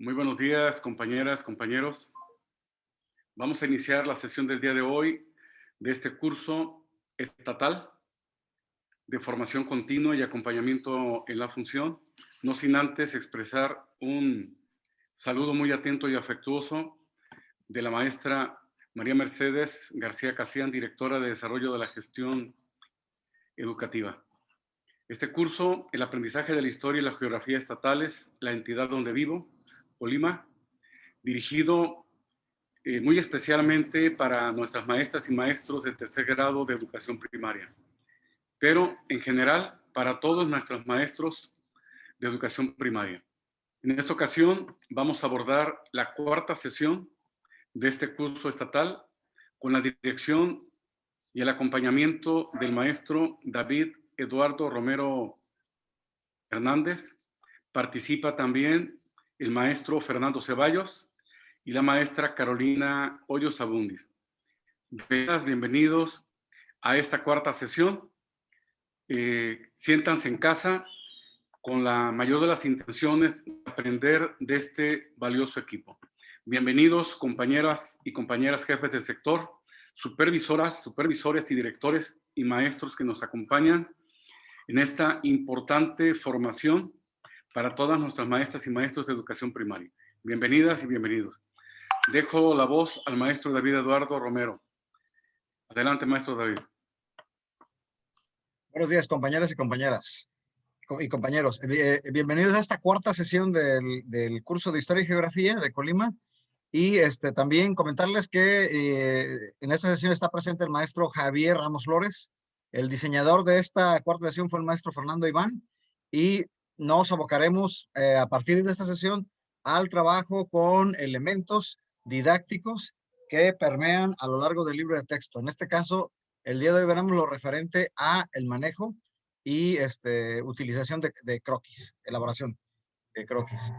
Muy buenos días, compañeras, compañeros. Vamos a iniciar la sesión del día de hoy de este curso estatal de formación continua y acompañamiento en la función, no sin antes expresar un saludo muy atento y afectuoso de la maestra María Mercedes García Casián, directora de Desarrollo de la Gestión Educativa. Este curso, el aprendizaje de la historia y la geografía estatales, la entidad donde vivo, Colima, dirigido muy especialmente para nuestras maestras y maestros de tercer grado de educación primaria, pero en general para todos nuestros maestros de educación primaria. En esta ocasión vamos a abordar la cuarta sesión de este curso estatal con la dirección y el acompañamiento del maestro David Eduardo Romero Hernández. Participa también el maestro Fernando Ceballos y la maestra Carolina Hoyos Abundis. Bienvenidos a esta cuarta sesión. Siéntanse en casa con la mayor de las intenciones de aprender de este valioso equipo. Bienvenidos, compañeras y compañeras jefes del sector, supervisoras, supervisores y directores y maestros que nos acompañan en esta importante formación para todas nuestras maestras y maestros de educación primaria. Bienvenidas y bienvenidos. Dejo la voz al maestro David Eduardo Romero. Adelante, maestro David. Buenos días, compañeras y compañeras y compañeros. Bienvenidos a esta cuarta sesión del curso de Historia y Geografía de Colima. Y también comentarles que en esta sesión está presente el maestro Javier Ramos Flores. El diseñador de esta cuarta sesión fue el maestro Fernando Iván. Y nos abocaremos a partir de esta sesión al trabajo con elementos didácticos que permean a lo largo del libro de texto. En este caso, el día de hoy veremos lo referente a el manejo y utilización de croquis, elaboración de croquis.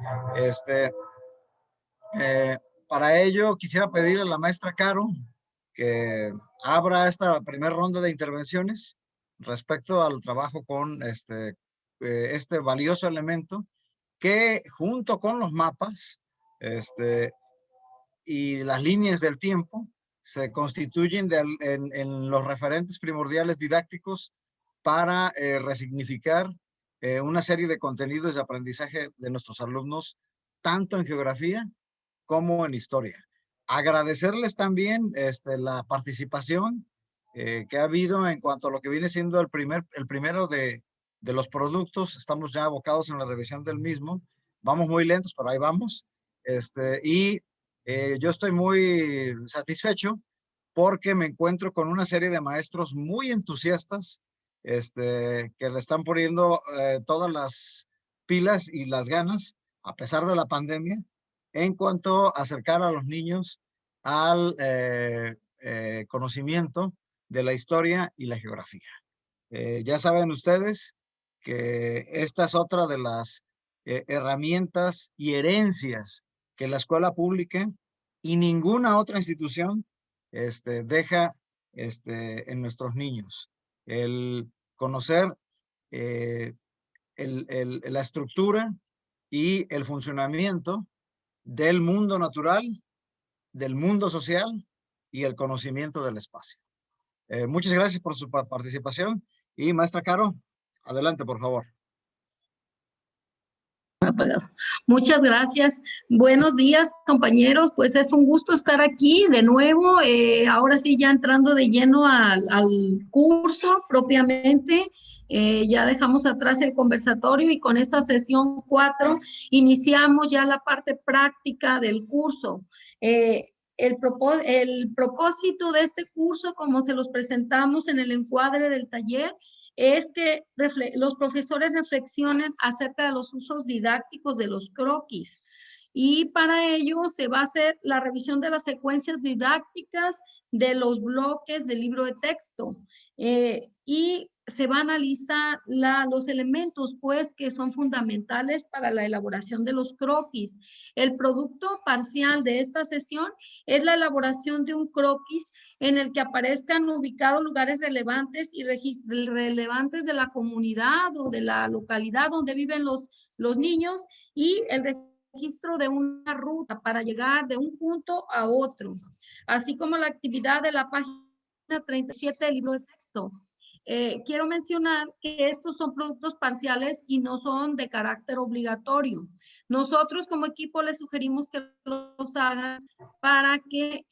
Para ello, quisiera pedirle a la maestra Caro que abra esta primera ronda de intervenciones respecto al trabajo con este valioso elemento que junto con los mapas y las líneas del tiempo se constituyen en los referentes primordiales didácticos para resignificar una serie de contenidos de aprendizaje de nuestros alumnos, tanto en geografía como en historia. Agradecerles también la participación que ha habido en cuanto a lo que viene siendo el primero de los productos. Estamos ya abocados en la revisión del mismo. Vamos muy lentos, pero ahí vamos. Yo estoy muy satisfecho porque me encuentro con una serie de maestros muy entusiastas que le están poniendo todas las pilas y las ganas, a pesar de la pandemia, en cuanto a acercar a los niños al conocimiento de la historia y la geografía. Ya saben ustedes que esta es otra de las herramientas y herencias que la escuela pública y ninguna otra institución deja en nuestros niños. El conocer la estructura y el funcionamiento del mundo natural, del mundo social y el conocimiento del espacio. Muchas gracias por su participación y maestra Caro, adelante por favor. Muchas gracias. Buenos días, compañeros. Pues es un gusto estar aquí de nuevo. Ahora sí, ya entrando de lleno al curso propiamente. Ya dejamos atrás el conversatorio y con esta sesión 4 iniciamos ya la parte práctica del curso. El propósito de este curso, como se los presentamos en el encuadre del taller, es que los profesores reflexionen acerca de los usos didácticos de los croquis. Y para ello se va a hacer la revisión de las secuencias didácticas de los bloques del libro de texto. Y se va a analizar los elementos, pues, que son fundamentales para la elaboración de los croquis. El producto parcial de esta sesión es la elaboración de un croquis en el que aparezcan ubicados lugares relevantes y relevantes de la comunidad o de la localidad donde viven los niños y el registro de una ruta para llegar de un punto a otro, así como la actividad de la página 37 del libro de texto. Quiero mencionar que estos son productos parciales y no son de carácter obligatorio. Nosotros como equipo les sugerimos que los hagan para que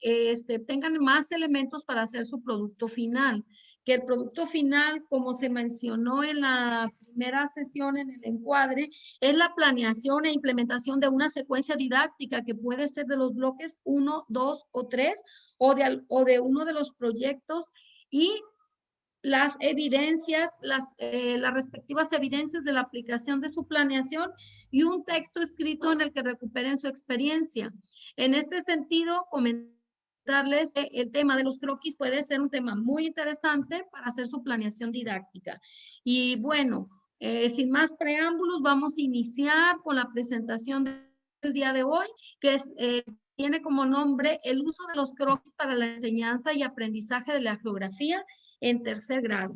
tengan más elementos para hacer su producto final. Que el producto final, como se mencionó en la primera sesión en el encuadre, es la planeación e implementación de una secuencia didáctica que puede ser de los bloques 1, 2 o 3 o de uno de los proyectos y las evidencias, las respectivas evidencias de la aplicación de su planeación y un texto escrito en el que recuperen su experiencia. En ese sentido, comentarles que el tema de los croquis puede ser un tema muy interesante para hacer su planeación didáctica. Y bueno, sin más preámbulos, vamos a iniciar con la presentación del día de hoy, que tiene como nombre el uso de los croquis para la enseñanza y aprendizaje de la geografía en tercer grado.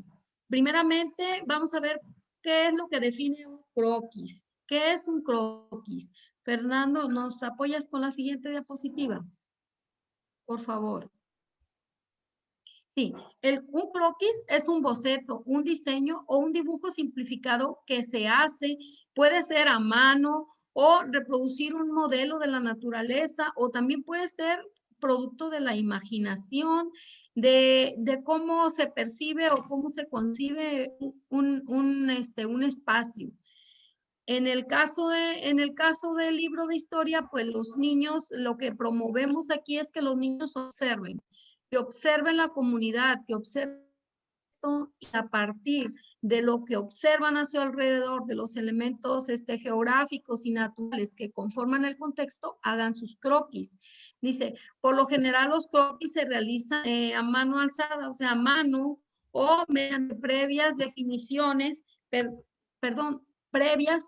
Primeramente, vamos a ver qué es lo que define un croquis. ¿Qué es un croquis? Fernando, ¿nos apoyas con la siguiente diapositiva? Por favor. Sí, un croquis es un boceto, un diseño o un dibujo simplificado que se hace, puede ser a mano o reproducir un modelo de la naturaleza o también puede ser producto de la imaginación, de cómo se percibe o cómo se concibe un espacio. En el caso del libro de historia, pues los niños, lo que promovemos aquí es que los niños observen, que observen la comunidad, que observen esto y a partir de lo que observan a su alrededor, de los elementos geográficos y naturales que conforman el contexto, hagan sus croquis. Dice, por lo general los croquis se realizan a mano alzada, o sea, a mano o mediante previas definiciones, previas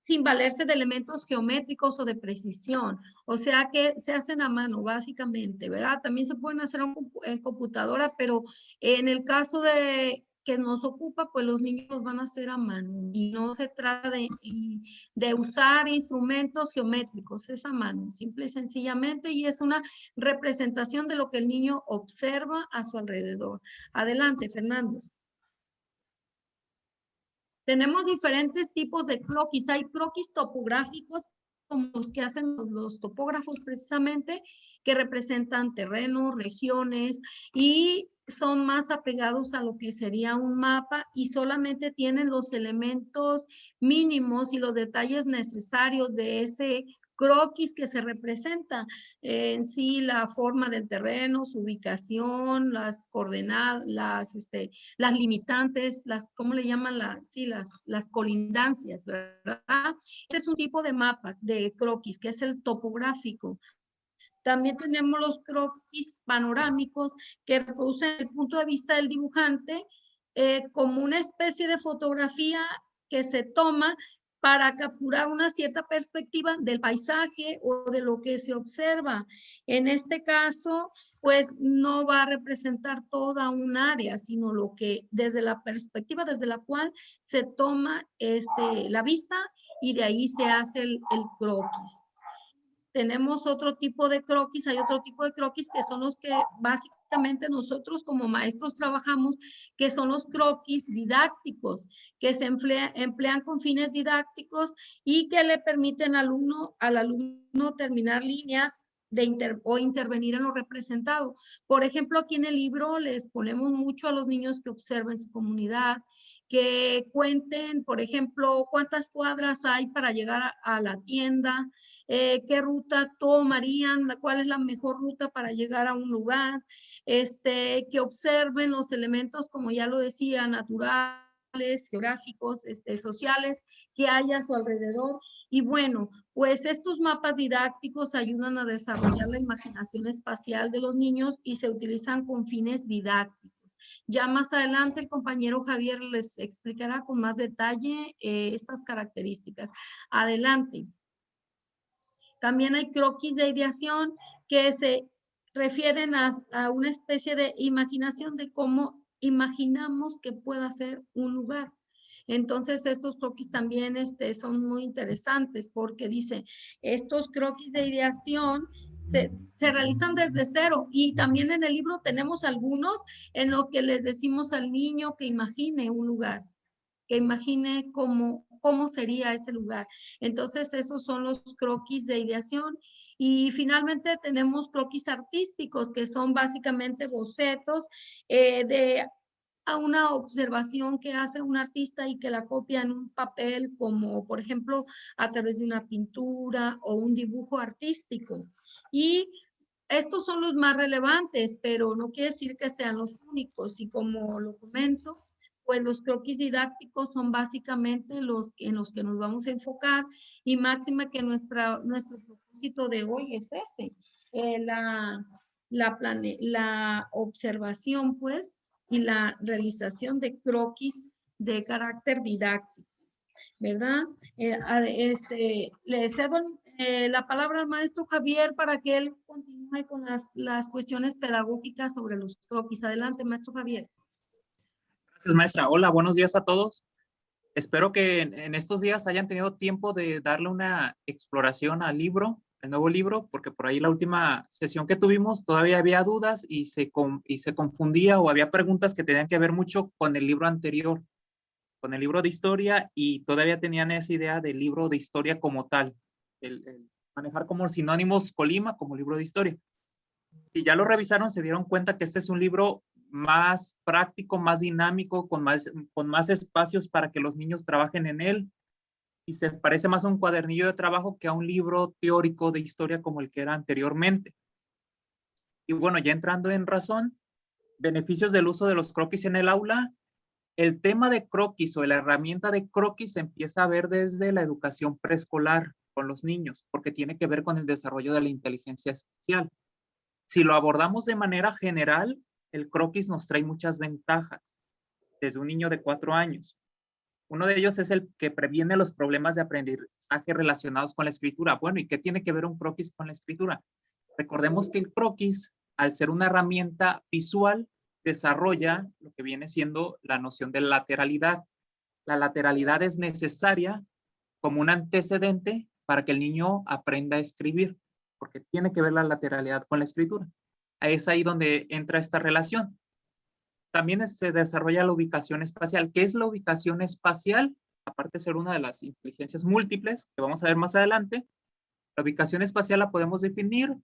sin valerse de elementos geométricos o de precisión. O sea que se hacen a mano, básicamente, ¿verdad? También se pueden hacer en computadora, pero en el caso de que nos ocupa, pues los niños los van a hacer a mano. Y no se trata de usar instrumentos geométricos, es a mano, simple y sencillamente, y es una representación de lo que el niño observa a su alrededor. Adelante, Fernando. Tenemos diferentes tipos de croquis. Hay croquis topográficos, como los que hacen los topógrafos precisamente, que representan terrenos, regiones y son más apegados a lo que sería un mapa y solamente tienen los elementos mínimos y los detalles necesarios de ese croquis que se representa en sí, la forma del terreno, su ubicación, las coordenadas, las limitantes, ¿cómo le llaman? Las colindancias, ¿verdad? Este es un tipo de mapa, de croquis, que es el topográfico. También tenemos los croquis panorámicos que reproducen el punto de vista del dibujante como una especie de fotografía que se toma para capturar una cierta perspectiva del paisaje o de lo que se observa. En este caso, pues no va a representar toda un área, sino lo que desde la perspectiva desde la cual se toma la vista y de ahí se hace el croquis. Tenemos otro tipo de croquis, hay otro tipo de croquis que son los que básicamente nosotros como maestros trabajamos, que son los croquis didácticos, que se emplean con fines didácticos y que le permiten al alumno terminar líneas o intervenir en lo representado. Por ejemplo, aquí en el libro les ponemos mucho a los niños que observen su comunidad, que cuenten, por ejemplo, cuántas cuadras hay para llegar a la tienda, qué ruta tomarían, cuál es la mejor ruta para llegar a un lugar, que observen los elementos, como ya lo decía, naturales, geográficos, sociales que hay a su alrededor. Y bueno, pues estos mapas didácticos ayudan a desarrollar la imaginación espacial de los niños y se utilizan con fines didácticos. Ya más adelante el compañero Javier les explicará con más detalle estas características. Adelante. También hay croquis de ideación que se refieren a una especie de imaginación de cómo imaginamos que pueda ser un lugar. Entonces, estos croquis también son muy interesantes porque dice, estos croquis de ideación se realizan desde cero y también en el libro tenemos algunos en lo que les decimos al niño que imagine un lugar, que imagine cómo sería ese lugar. Entonces, esos son los croquis de ideación. Y finalmente tenemos croquis artísticos, que son básicamente bocetos de a una observación que hace un artista y que la copia en un papel, como por ejemplo a través de una pintura o un dibujo artístico. Y estos son los más relevantes, pero no quiere decir que sean los únicos. Y como lo comento, pues los croquis didácticos son básicamente en los que nos vamos a enfocar y máxima que nuestro propósito de hoy es ese, la observación, pues, y la realización de croquis de carácter didáctico, ¿verdad? Le cedo la palabra al maestro Javier para que él continúe con las cuestiones pedagógicas sobre los croquis. Adelante, maestro Javier. Gracias, maestra. Hola, buenos días a todos. Espero que en estos días hayan tenido tiempo de darle una exploración al libro, el nuevo libro, porque por ahí la última sesión que tuvimos todavía había dudas y se confundía o había preguntas que tenían que ver mucho con el libro anterior, con el libro de historia, y todavía tenían esa idea del libro de historia como tal, el manejar como sinónimos Colima como libro de historia. Si ya lo revisaron, se dieron cuenta que este es un libro más práctico, más dinámico, con más espacios para que los niños trabajen en él, y se parece más a un cuadernillo de trabajo que a un libro teórico de historia como el que era anteriormente. Y bueno, ya entrando en razón, beneficios del uso de los croquis en el aula. El tema de croquis o la herramienta de croquis se empieza a ver desde la educación preescolar con los niños, porque tiene que ver con el desarrollo de la inteligencia especial. Si lo abordamos de manera general, el croquis nos trae muchas ventajas desde un niño de 4 años. Uno de ellos es el que previene los problemas de aprendizaje relacionados con la escritura. Bueno, ¿y qué tiene que ver un croquis con la escritura? Recordemos que el croquis, al ser una herramienta visual, desarrolla lo que viene siendo la noción de lateralidad. La lateralidad es necesaria como un antecedente para que el niño aprenda a escribir, porque tiene que ver la lateralidad con la escritura. Es ahí donde entra esta relación. También se desarrolla la ubicación espacial. ¿Qué es la ubicación espacial? Aparte de ser una de las inteligencias múltiples que vamos a ver más adelante, la ubicación espacial la podemos definir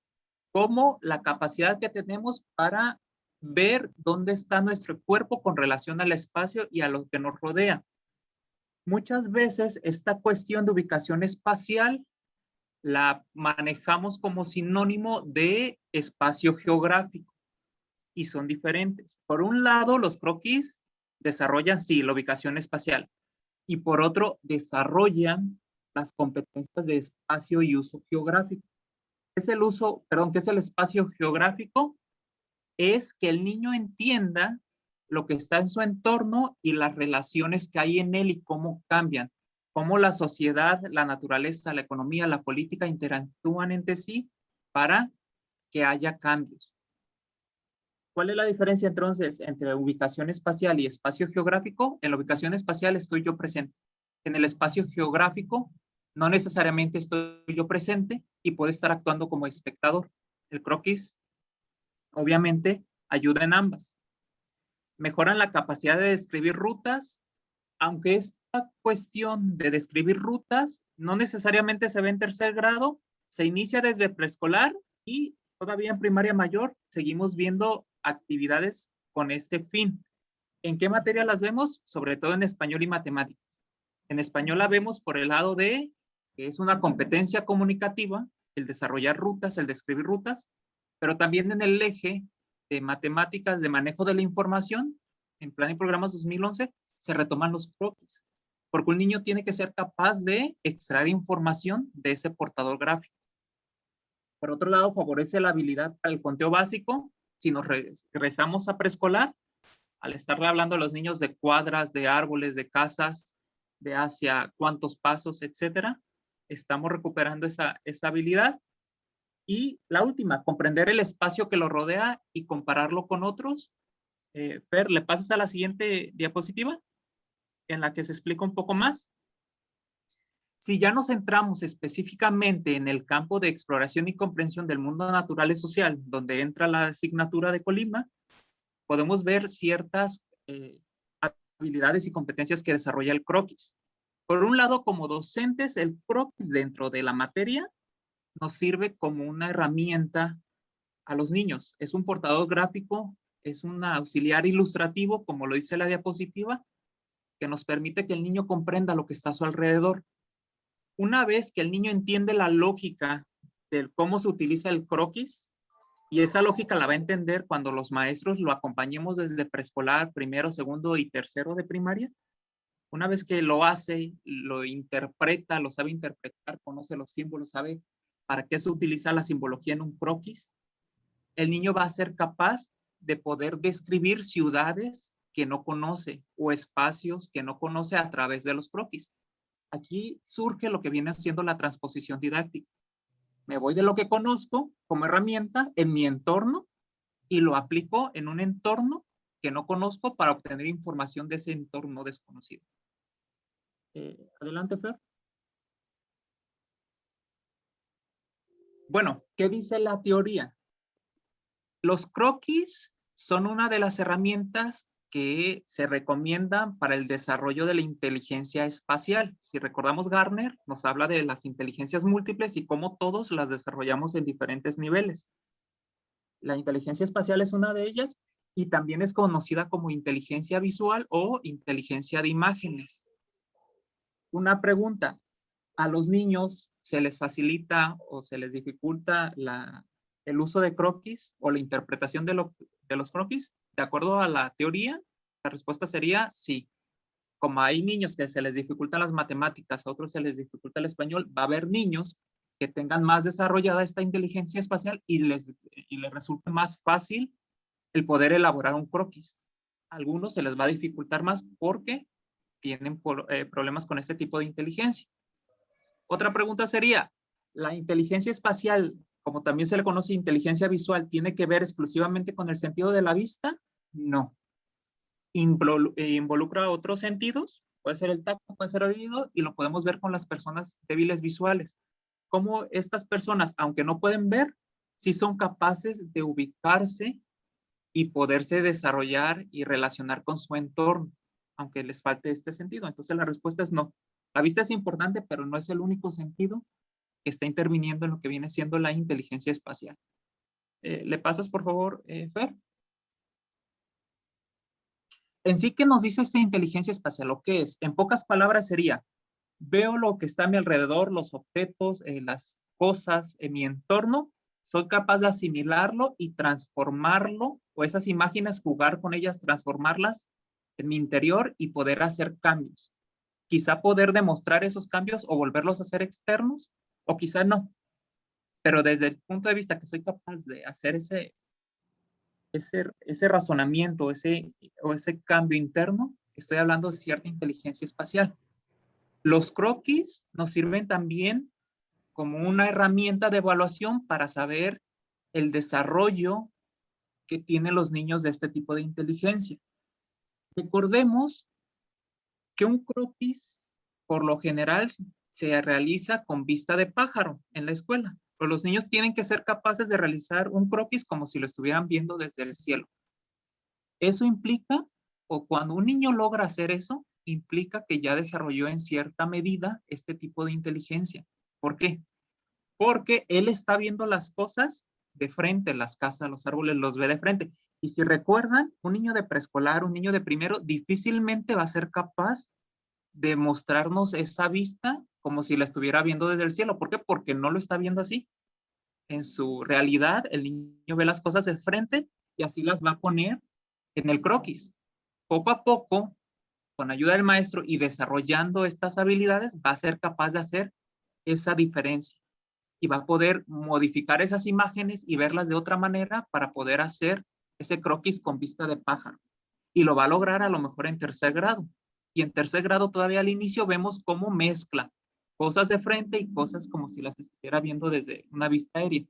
como la capacidad que tenemos para ver dónde está nuestro cuerpo con relación al espacio y a lo que nos rodea. Muchas veces esta cuestión de ubicación espacial la manejamos como sinónimo de espacio geográfico y son diferentes. Por un lado, los croquis desarrollan, sí, la ubicación espacial, y por otro, desarrollan las competencias de espacio y uso geográfico. ¿Qué es el espacio geográfico? Es que el niño entienda lo que está en su entorno y las relaciones que hay en él y cómo cambian, cómo la sociedad, la naturaleza, la economía, la política interactúan entre sí para que haya cambios. ¿Cuál es la diferencia entonces entre ubicación espacial y espacio geográfico? En la ubicación espacial estoy yo presente. En el espacio geográfico no necesariamente estoy yo presente y puedo estar actuando como espectador. El croquis, obviamente, ayuda en ambas. Mejoran la capacidad de describir rutas, aunque esta cuestión de describir rutas no necesariamente se ve en tercer grado, se inicia desde preescolar y todavía en primaria mayor seguimos viendo actividades con este fin. ¿En qué materia las vemos? Sobre todo en español y matemáticas. En español la vemos por el lado de que es una competencia comunicativa, el desarrollar rutas, el describir rutas, pero también en el eje de matemáticas de manejo de la información, en Plan y Programas 2011, se retoman los croquis, porque un niño tiene que ser capaz de extraer información de ese portador gráfico. Por otro lado, favorece la habilidad para el conteo básico. Si nos regresamos a preescolar, al estarle hablando a los niños de cuadras, de árboles, de casas, de hacia cuántos pasos, etcétera, estamos recuperando esa habilidad. Y la última, comprender el espacio que lo rodea y compararlo con otros. Fer, ¿le pasas a la siguiente diapositiva? en la que se explica un poco más. Si ya nos centramos específicamente en el campo de exploración y comprensión del mundo natural y social, donde entra la asignatura de Colima, podemos ver ciertas habilidades y competencias que desarrolla el croquis. Por un lado, como docentes, el croquis dentro de la materia nos sirve como una herramienta a los niños. Es un portador gráfico, es un auxiliar ilustrativo, como lo dice la diapositiva, que nos permite que el niño comprenda lo que está a su alrededor. Una vez que el niño entiende la lógica de cómo se utiliza el croquis, y esa lógica la va a entender cuando los maestros lo acompañemos desde preescolar, primero, segundo y tercero de primaria. Una vez que lo hace, lo interpreta, lo sabe interpretar, conoce los símbolos, sabe para qué se utiliza la simbología en un croquis, el niño va a ser capaz de poder describir ciudades que no conoce o espacios que no conoce a través de los croquis. Aquí surge lo que viene siendo la transposición didáctica. Me voy de lo que conozco como herramienta en mi entorno y lo aplico en un entorno que no conozco para obtener información de ese entorno desconocido. Adelante, Fer. Bueno, ¿qué dice la teoría? Los croquis son una de las herramientas que se recomiendan para el desarrollo de la inteligencia espacial. Si recordamos, Gardner nos habla de las inteligencias múltiples y cómo todos las desarrollamos en diferentes niveles. La inteligencia espacial es una de ellas y también es conocida como inteligencia visual o inteligencia de imágenes. Una pregunta, ¿a los niños se les facilita o se les dificulta el uso de croquis o la interpretación de los croquis? De acuerdo a la teoría, la respuesta sería sí. Como hay niños que se les dificultan las matemáticas, a otros se les dificulta el español, va a haber niños que tengan más desarrollada esta inteligencia espacial y les resulte más fácil el poder elaborar un croquis. A algunos se les va a dificultar más porque tienen problemas con este tipo de inteligencia. Otra pregunta sería, ¿la inteligencia espacial, como también se le conoce inteligencia visual, tiene que ver exclusivamente con el sentido de la vista? No. Involucra otros sentidos, puede ser el tacto, puede ser el oído, y lo podemos ver con las personas débiles visuales. Cómo estas personas, aunque no pueden ver, sí son capaces de ubicarse y poderse desarrollar y relacionar con su entorno, aunque les falte este sentido. Entonces la respuesta es no. La vista es importante, pero no es el único sentido que está interviniendo en lo que viene siendo la inteligencia espacial. ¿Le pasas, por favor, Fer? En sí, ¿qué nos dice esta inteligencia espacial? ¿O qué es? En pocas palabras sería, veo lo que está a mi alrededor, los objetos, las cosas en mi entorno, soy capaz de asimilarlo y transformarlo, o esas imágenes, jugar con ellas, transformarlas en mi interior y poder hacer cambios. Quizá poder demostrar esos cambios o volverlos a hacer externos, o quizá no. Pero desde el punto de vista que soy capaz de hacer ese razonamiento, o ese cambio interno, estoy hablando de cierta inteligencia espacial. Los croquis nos sirven también como una herramienta de evaluación para saber el desarrollo que tienen los niños de este tipo de inteligencia. Recordemos que un croquis, por lo general, se realiza con vista de pájaro en la escuela, pero los niños tienen que ser capaces de realizar un croquis como si lo estuvieran viendo desde el cielo. Eso implica, o cuando un niño logra hacer eso, implica que ya desarrolló en cierta medida este tipo de inteligencia. ¿Por qué? Porque él está viendo las cosas de frente, las casas, los árboles, los ve de frente. Y si recuerdan, un niño de preescolar, un niño de primero, difícilmente va a ser capaz de mostrarnos esa vista como si la estuviera viendo desde el cielo. ¿Por qué? Porque no lo está viendo así. En su realidad, el niño ve las cosas de frente y así las va a poner en el croquis. Poco a poco, con ayuda del maestro y desarrollando estas habilidades, va a ser capaz de hacer esa diferencia y va a poder modificar esas imágenes y verlas de otra manera para poder hacer ese croquis con vista de pájaro. Y lo va a lograr a lo mejor en tercer grado. Y en tercer grado todavía al inicio vemos cómo mezcla cosas de frente y cosas como si las estuviera viendo desde una vista aérea.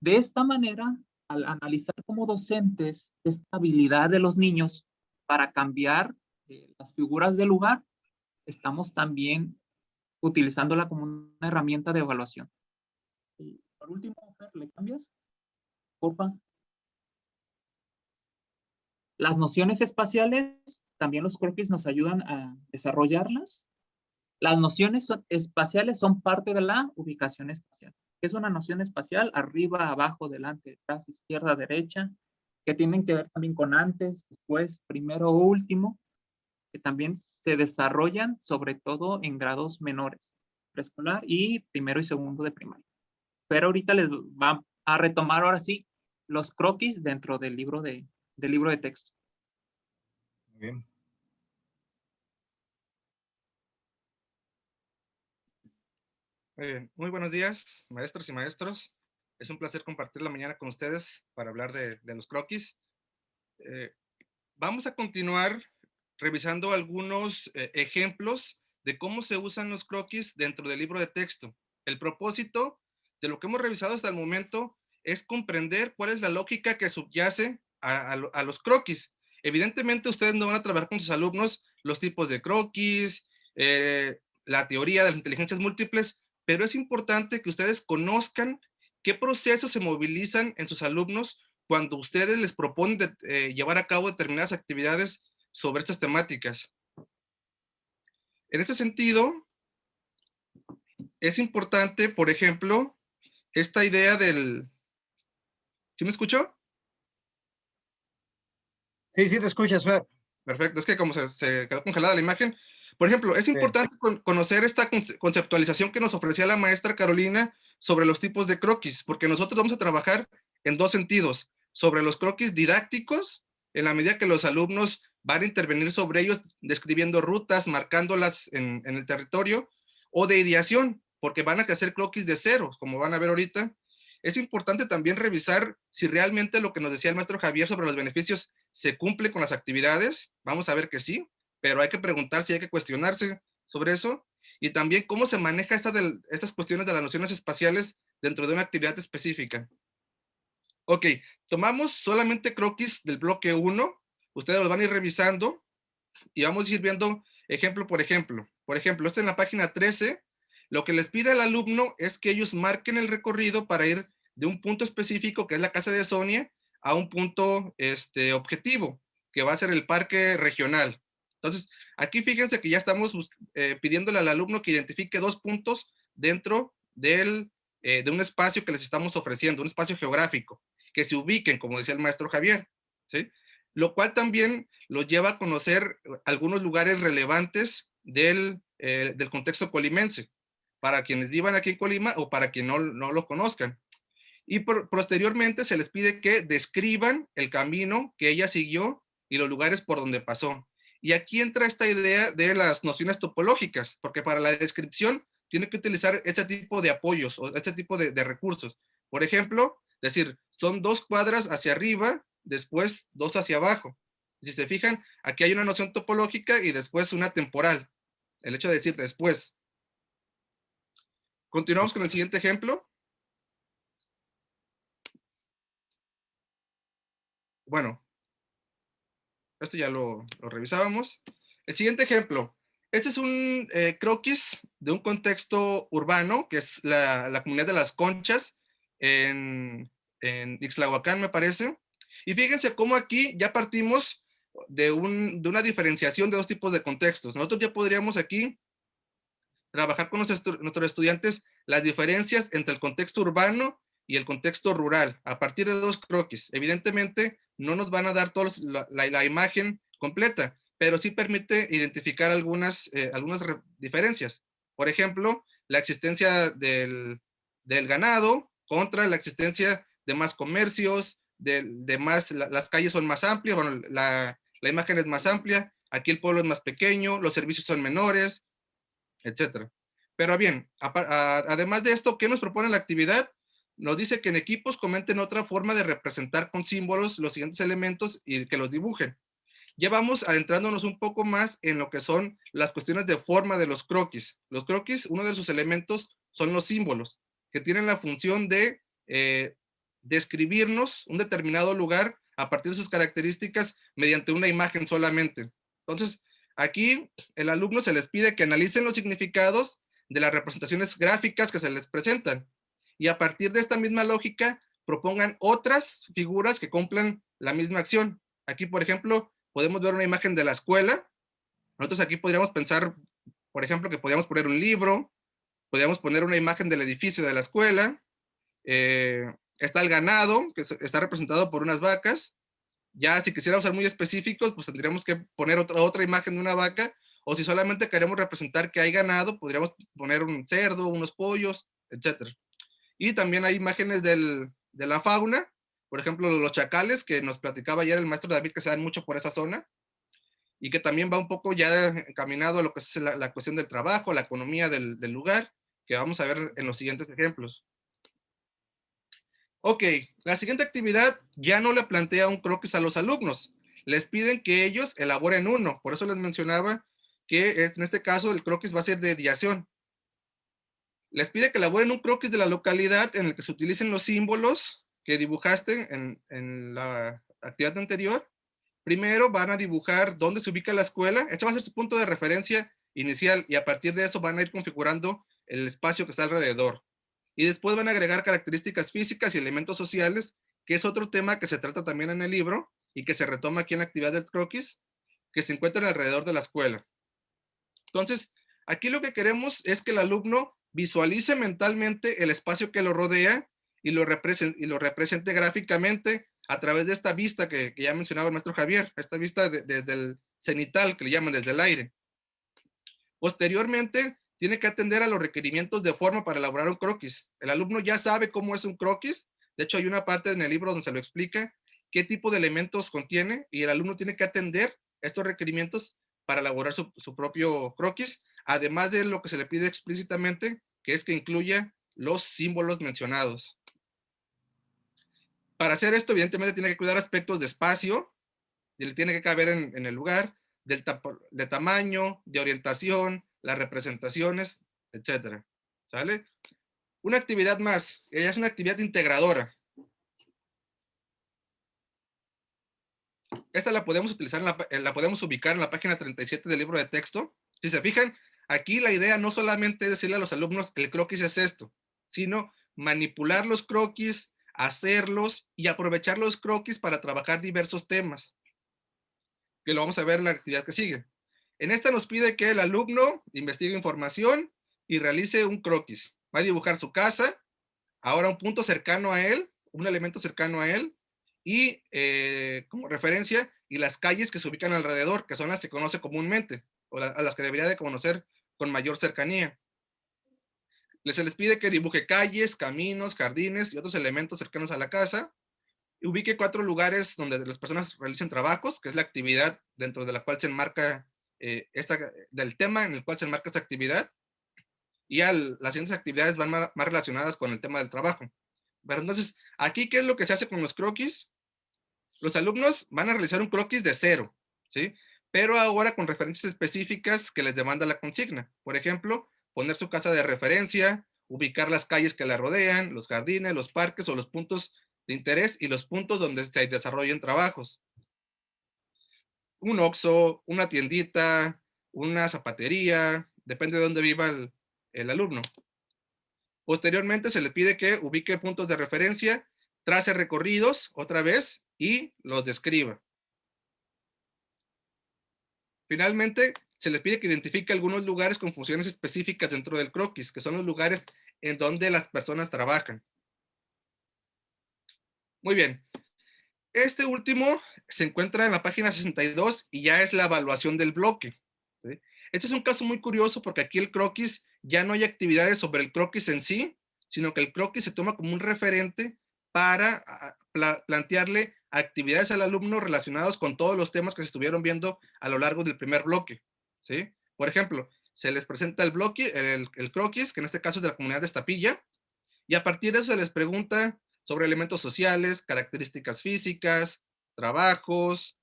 De esta manera, al analizar como docentes esta habilidad de los niños para cambiar las figuras del lugar, estamos también utilizándola como una herramienta de evaluación. Y por último, Fer, ¿le cambias? Porfa. Las nociones espaciales, también los croquis nos ayudan a desarrollarlas. Las nociones espaciales son parte de la ubicación espacial. ¿Qué es una noción espacial? Arriba, abajo, delante, detrás, izquierda, derecha, que tienen que ver también con antes, después, primero o último, que también se desarrollan sobre todo en grados menores, preescolar y primero y segundo de primaria. Pero ahorita les va a retomar ahora sí los croquis dentro del libro de texto. Muy bien. Muy buenos días, maestros y maestros. Es un placer compartir la mañana con ustedes para hablar de los croquis. Vamos a continuar revisando algunos ejemplos de cómo se usan los croquis dentro del libro de texto. El propósito de lo que hemos revisado hasta el momento es comprender cuál es la lógica que subyace a los croquis. Evidentemente, ustedes no van a trabajar con sus alumnos los tipos de croquis, la teoría de las inteligencias múltiples, pero es importante que ustedes conozcan qué procesos se movilizan en sus alumnos cuando ustedes les proponen llevar a cabo determinadas actividades sobre estas temáticas. En este sentido, es importante, por ejemplo, esta idea del... ¿Sí me escuchó? Sí, sí te escuchas, Fer. Perfecto, es que como se quedó congelada la imagen. Por ejemplo, es importante conocer esta conceptualización que nos ofrecía la maestra Carolina sobre los tipos de croquis, porque nosotros vamos a trabajar en dos sentidos, sobre los croquis didácticos, en la medida que los alumnos van a intervenir sobre ellos, describiendo rutas, marcándolas en el territorio, o de ideación, porque van a hacer croquis de cero, como van a ver ahorita. Es importante también revisar si realmente lo que nos decía el maestro Javier sobre los beneficios se cumple con las actividades. Vamos a ver que sí, pero hay que preguntarse y hay que cuestionarse sobre eso. Y también cómo se maneja estas cuestiones de las nociones espaciales dentro de una actividad específica. Ok, tomamos solamente croquis del bloque 1. Ustedes los van a ir revisando y vamos a ir viendo ejemplo por ejemplo. Por ejemplo, esta en la página 13. Lo que les pide al alumno es que ellos marquen el recorrido para ir de un punto específico, que es la casa de Sonia, a un punto objetivo, que va a ser el parque regional. Entonces, aquí fíjense que ya estamos pidiéndole al alumno que identifique 2 puntos dentro de un espacio que les estamos ofreciendo, un espacio geográfico, que se ubiquen, como decía el maestro Javier, ¿sí? Lo cual también los lleva a conocer algunos lugares relevantes del contexto colimense, para quienes vivan aquí en Colima o para quienes no lo conozcan. Y posteriormente se les pide que describan el camino que ella siguió y los lugares por donde pasó. Y aquí entra esta idea de las nociones topológicas, porque para la descripción tiene que utilizar este tipo de apoyos o este tipo de recursos. Por ejemplo, decir, son 2 cuadras hacia arriba, después 2 hacia abajo. Si se fijan, aquí hay una noción topológica y después una temporal. El hecho de decir después. Continuamos con el siguiente ejemplo. Bueno, esto ya lo revisábamos. El siguiente ejemplo. Este es un croquis de un contexto urbano, que es la comunidad de Las Conchas, en Ixtlahuacán, me parece. Y fíjense cómo aquí ya partimos de una diferenciación de 2 tipos de contextos. Nosotros ya podríamos aquí trabajar con nuestros estudiantes las diferencias entre el contexto urbano y el contexto rural, a partir de 2 croquis. Evidentemente, no nos van a dar todos la imagen completa, pero sí permite identificar algunas diferencias. Por ejemplo, la existencia del ganado contra la existencia de más comercios, las calles son más amplias, bueno, la imagen es más amplia, aquí el pueblo es más pequeño, los servicios son menores, etcétera. Pero bien, además de esto, ¿qué nos propone la actividad? Nos dice que en equipos comenten otra forma de representar con símbolos los siguientes elementos y que los dibujen. Ya vamos adentrándonos un poco más en lo que son las cuestiones de forma de los croquis. Los croquis, uno de sus elementos son los símbolos, que tienen la función de describirnos un determinado lugar a partir de sus características mediante una imagen solamente. Entonces, Aquí el alumno se les pide que analicen los significados de las representaciones gráficas que se les presentan y a partir de esta misma lógica propongan otras figuras que cumplan la misma acción. Aquí, por ejemplo, podemos ver una imagen de la escuela. Nosotros aquí podríamos pensar, por ejemplo, que podríamos poner un libro, podríamos poner una imagen del edificio de la escuela, está el ganado, que está representado por unas vacas. Ya si quisiéramos ser muy específicos, pues tendríamos que poner otra imagen de una vaca, o si solamente queremos representar que hay ganado, podríamos poner un cerdo, unos pollos, etc. Y también hay imágenes de la fauna, por ejemplo, los chacales, que nos platicaba ayer el maestro David, que se dan mucho por esa zona, y que también va un poco ya encaminado a lo que es la cuestión del trabajo, la economía del lugar, que vamos a ver en los siguientes ejemplos. Ok, la siguiente actividad ya no le plantea un croquis a los alumnos. Les piden que ellos elaboren uno. Por eso les mencionaba que en este caso el croquis va a ser de ideación. Les pide que elaboren un croquis de la localidad en el que se utilicen los símbolos que dibujaste en la actividad anterior. Primero van a dibujar dónde se ubica la escuela. Este va a ser su punto de referencia inicial y a partir de eso van a ir configurando el espacio que está alrededor. Y después van a agregar características físicas y elementos sociales, que es otro tema que se trata también en el libro y que se retoma aquí en la actividad del croquis, que se encuentra alrededor de la escuela. Entonces, aquí lo que queremos es que el alumno visualice mentalmente el espacio que lo rodea y lo represente gráficamente a través de esta vista que ya mencionaba el maestro Javier, esta vista desde el cenital, que le llaman desde el aire. Posteriormente, tiene que atender a los requerimientos de forma para elaborar un croquis. El alumno ya sabe cómo es un croquis. De hecho, hay una parte en el libro donde se lo explica qué tipo de elementos contiene y el alumno tiene que atender estos requerimientos para elaborar su propio croquis, además de lo que se le pide explícitamente, que es que incluya los símbolos mencionados. Para hacer esto, evidentemente, tiene que cuidar aspectos de espacio, y le tiene que caber en el lugar, de tamaño, de orientación, las representaciones, etcétera. ¿Sale? Una actividad más, ella es una actividad integradora. Esta la podemos utilizar, la podemos ubicar en la página 37 del libro de texto. Si se fijan, aquí la idea no solamente es decirle a los alumnos el croquis es esto, sino manipular los croquis, hacerlos y aprovechar los croquis para trabajar diversos temas, que lo vamos a ver en la actividad que sigue. En esta nos pide que el alumno investigue información y realice un croquis. Va a dibujar su casa, ahora un punto cercano a él, un elemento cercano a él, y como referencia, y las calles que se ubican alrededor, que son las que conoce comúnmente, o a las que debería de conocer con mayor cercanía. Se les pide que dibuje calles, caminos, jardines y otros elementos cercanos a la casa. Y ubique 4 lugares donde las personas realicen trabajos, que es la actividad dentro de la cual se enmarca del tema en el cual se enmarca esta actividad. Y las siguientes actividades van más relacionadas con el tema del trabajo. Pero entonces, aquí, ¿qué es lo que se hace con los croquis? Los alumnos van a realizar un croquis de cero, ¿sí? Pero ahora con referencias específicas que les demanda la consigna. Por ejemplo, poner su casa de referencia, ubicar las calles que la rodean, los jardines, los parques o los puntos de interés y los puntos donde se desarrollen trabajos. Un Oxxo, una tiendita, una zapatería, depende de dónde viva el alumno. Posteriormente se le pide que ubique puntos de referencia, trace recorridos otra vez y los describa. Finalmente, se les pide que identifique algunos lugares con funciones específicas dentro del croquis, que son los lugares en donde las personas trabajan. Muy bien. Este último se encuentra en la página 62 y ya es la evaluación del bloque, ¿sí? Este es un caso muy curioso porque aquí el croquis ya no hay actividades sobre el croquis en sí, sino que el croquis se toma como un referente para plantearle actividades al alumno relacionados con todos los temas que se estuvieron viendo a lo largo del primer bloque, ¿sí? Por ejemplo, se les presenta el bloque, el croquis, que en este caso es de la comunidad de Estapilla, y a partir de eso se les pregunta sobre elementos sociales, características físicas, trabajos,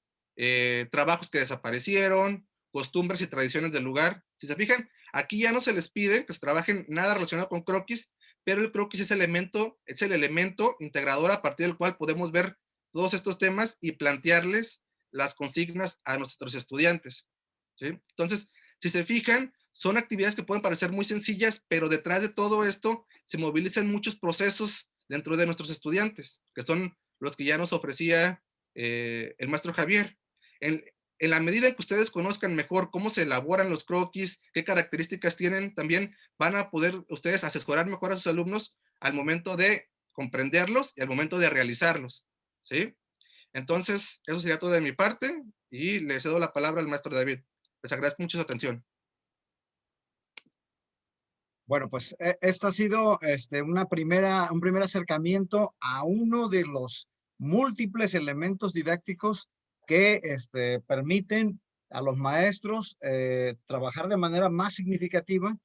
trabajos que desaparecieron, costumbres y tradiciones del lugar. Si se fijan, aquí ya no se les pide que se trabajen nada relacionado con croquis, pero el croquis es el elemento integrador a partir del cual podemos ver todos estos temas y plantearles las consignas a nuestros estudiantes. ¿sí? Entonces, si se fijan, son actividades que pueden parecer muy sencillas, pero detrás de todo esto se movilizan muchos procesos dentro de nuestros estudiantes, que son los que ya nos ofrecía el maestro Javier. En la medida en que ustedes conozcan mejor cómo se elaboran los croquis, qué características tienen, también van a poder ustedes asesorar mejor a sus alumnos al momento de comprenderlos y al momento de realizarlos, ¿sí? Entonces, eso sería todo de mi parte y le cedo la palabra al maestro David. Les agradezco mucho su atención. Bueno, pues esta ha sido un primer acercamiento a uno de los múltiples elementos didácticos que permiten a los maestros trabajar de manera más significativa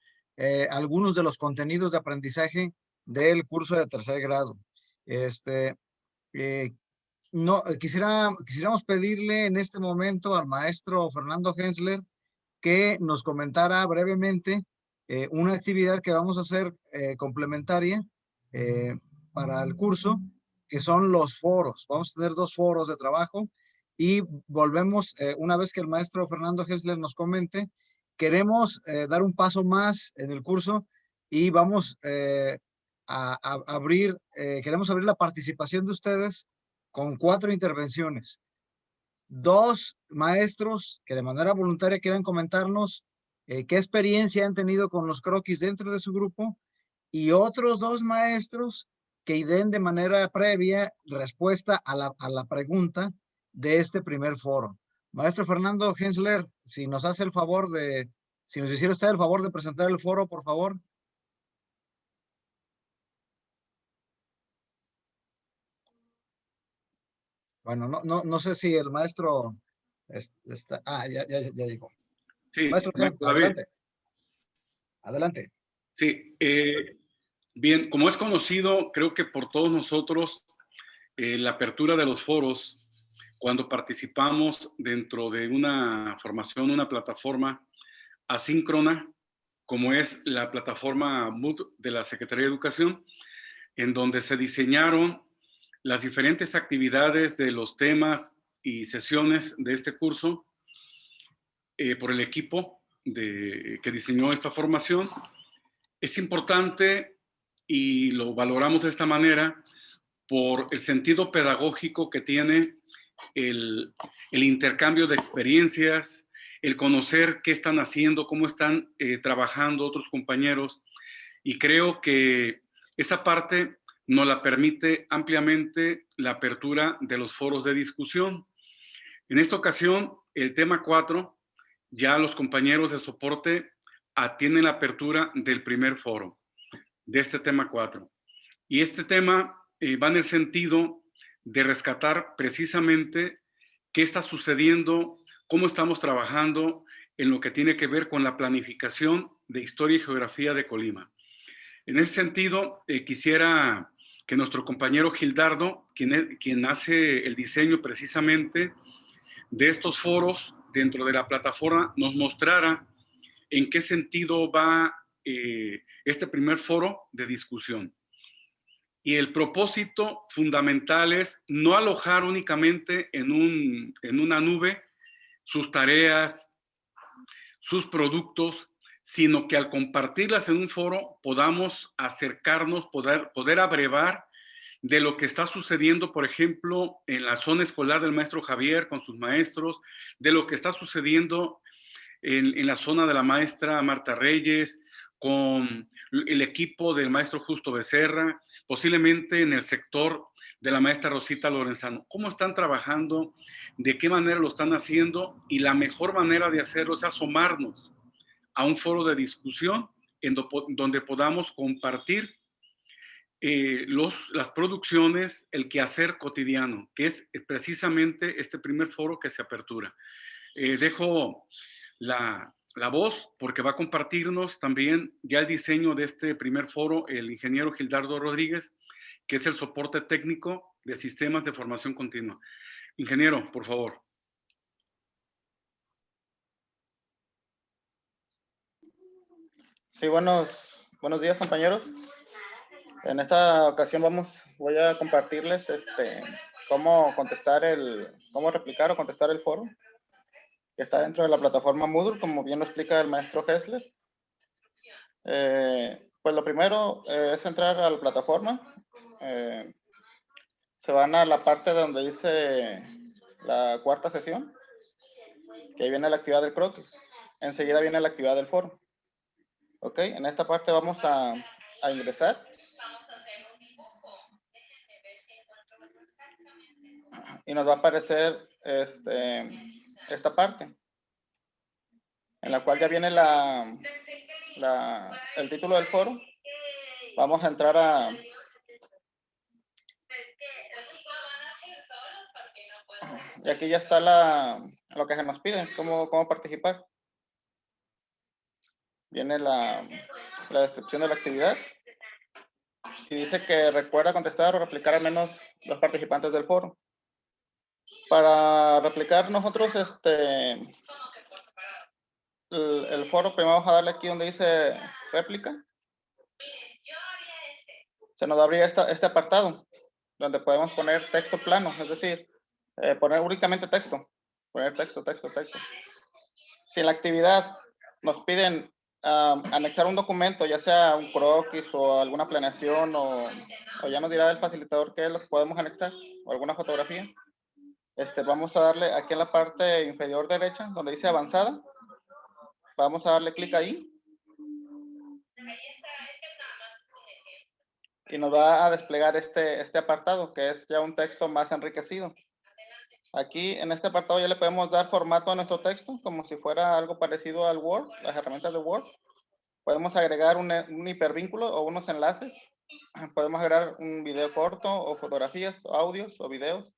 algunos de los contenidos de aprendizaje del curso de tercer grado. Quisiéramos pedirle en este momento al maestro Fernando Hensler que nos comentara brevemente una actividad que vamos a hacer complementaria para el curso, que son los foros. Vamos a tener 2 foros de trabajo y volvemos, una vez que el maestro Fernando Hensler nos comente, queremos dar un paso más en el curso y vamos queremos abrir la participación de ustedes con 4 intervenciones. 2 maestros que de manera voluntaria quieran comentarnos qué experiencia han tenido con los croquis dentro de su grupo y otros 2 maestros que den de manera previa respuesta a la pregunta de este primer foro. Maestro Fernando Hensler, si nos hiciera usted el favor de presentar el foro, por favor. Bueno, no sé si el maestro está. Ya llegó. Sí, Maestro, maestro adelante. David. Adelante. Sí, bien, como es conocido, creo que por todos nosotros, la apertura de los foros, cuando participamos dentro de una formación, una plataforma asíncrona, como es la plataforma Moodle de la Secretaría de Educación, en donde se diseñaron las diferentes actividades de los temas y sesiones de este curso por el equipo que diseñó esta formación. Es importante y lo valoramos de esta manera por el sentido pedagógico que tiene el intercambio de experiencias, el conocer qué están haciendo, cómo están trabajando otros compañeros, y creo que esa parte nos la permite ampliamente la apertura de los foros de discusión. En esta ocasión, el tema 4, ya los compañeros de soporte tienen la apertura del primer foro, de este tema 4. Y este tema va en el sentido de rescatar precisamente qué está sucediendo, cómo estamos trabajando en lo que tiene que ver con la planificación de historia y geografía de Colima. En ese sentido, quisiera que nuestro compañero Gildardo, quien hace el diseño precisamente de estos foros dentro de la plataforma, nos mostrara en qué sentido va este primer foro de discusión. Y el propósito fundamental es no alojar únicamente en una nube sus tareas, sus productos, sino que al compartirlas en un foro podamos acercarnos, poder abrevar de lo que está sucediendo, por ejemplo, en la zona escolar del maestro Javier con sus maestros, de lo que está sucediendo en la zona de la maestra Marta Reyes, con el equipo del maestro Justo Becerra, posiblemente en el sector de la maestra Rosita Lorenzano. ¿Cómo están trabajando? ¿De qué manera lo están haciendo? Y la mejor manera de hacerlo es asomarnos a un foro de discusión donde podamos compartir las producciones, el quehacer cotidiano, que es precisamente este primer foro que se apertura. Dejo la voz porque va a compartirnos también ya el diseño de este primer foro el ingeniero Gildardo Rodríguez, que es el soporte técnico de sistemas de formación continua. Ingeniero, por favor. Sí, buenos días, compañeros. En esta ocasión voy a compartirles cómo replicar o contestar el foro. que está dentro de la plataforma Moodle, como bien lo explica el maestro Hessler. Pues lo primero es entrar a la plataforma. Se van a la parte donde dice la cuarta sesión, que ahí viene la actividad del croquis. Enseguida viene la actividad del foro. Ok, en esta parte vamos a ingresar. Y nos va a aparecer esta parte, en la cual ya viene el título del foro. Vamos a entrar a... Y aquí ya está lo que se nos pide, cómo participar. Viene la descripción de la actividad. Y dice que recuerda contestar o replicar al menos los participantes del foro. Para replicar nosotros el foro, primero vamos a darle aquí donde dice réplica. Se nos abrirá este apartado, donde podemos poner texto plano, es decir, poner únicamente texto. Poner texto. Si en la actividad nos piden anexar un documento, ya sea un croquis o alguna planeación, o ya nos dirá el facilitador qué es lo que podemos anexar, o alguna fotografía, vamos a darle aquí en la parte inferior derecha, donde dice avanzada. Vamos a darle clic ahí. Y nos va a desplegar este apartado, que es ya un texto más enriquecido. Aquí en este apartado ya le podemos dar formato a nuestro texto, como si fuera algo parecido al Word, las herramientas de Word. Podemos agregar un hipervínculo o unos enlaces. Podemos agregar un video corto o fotografías, o audios o videos.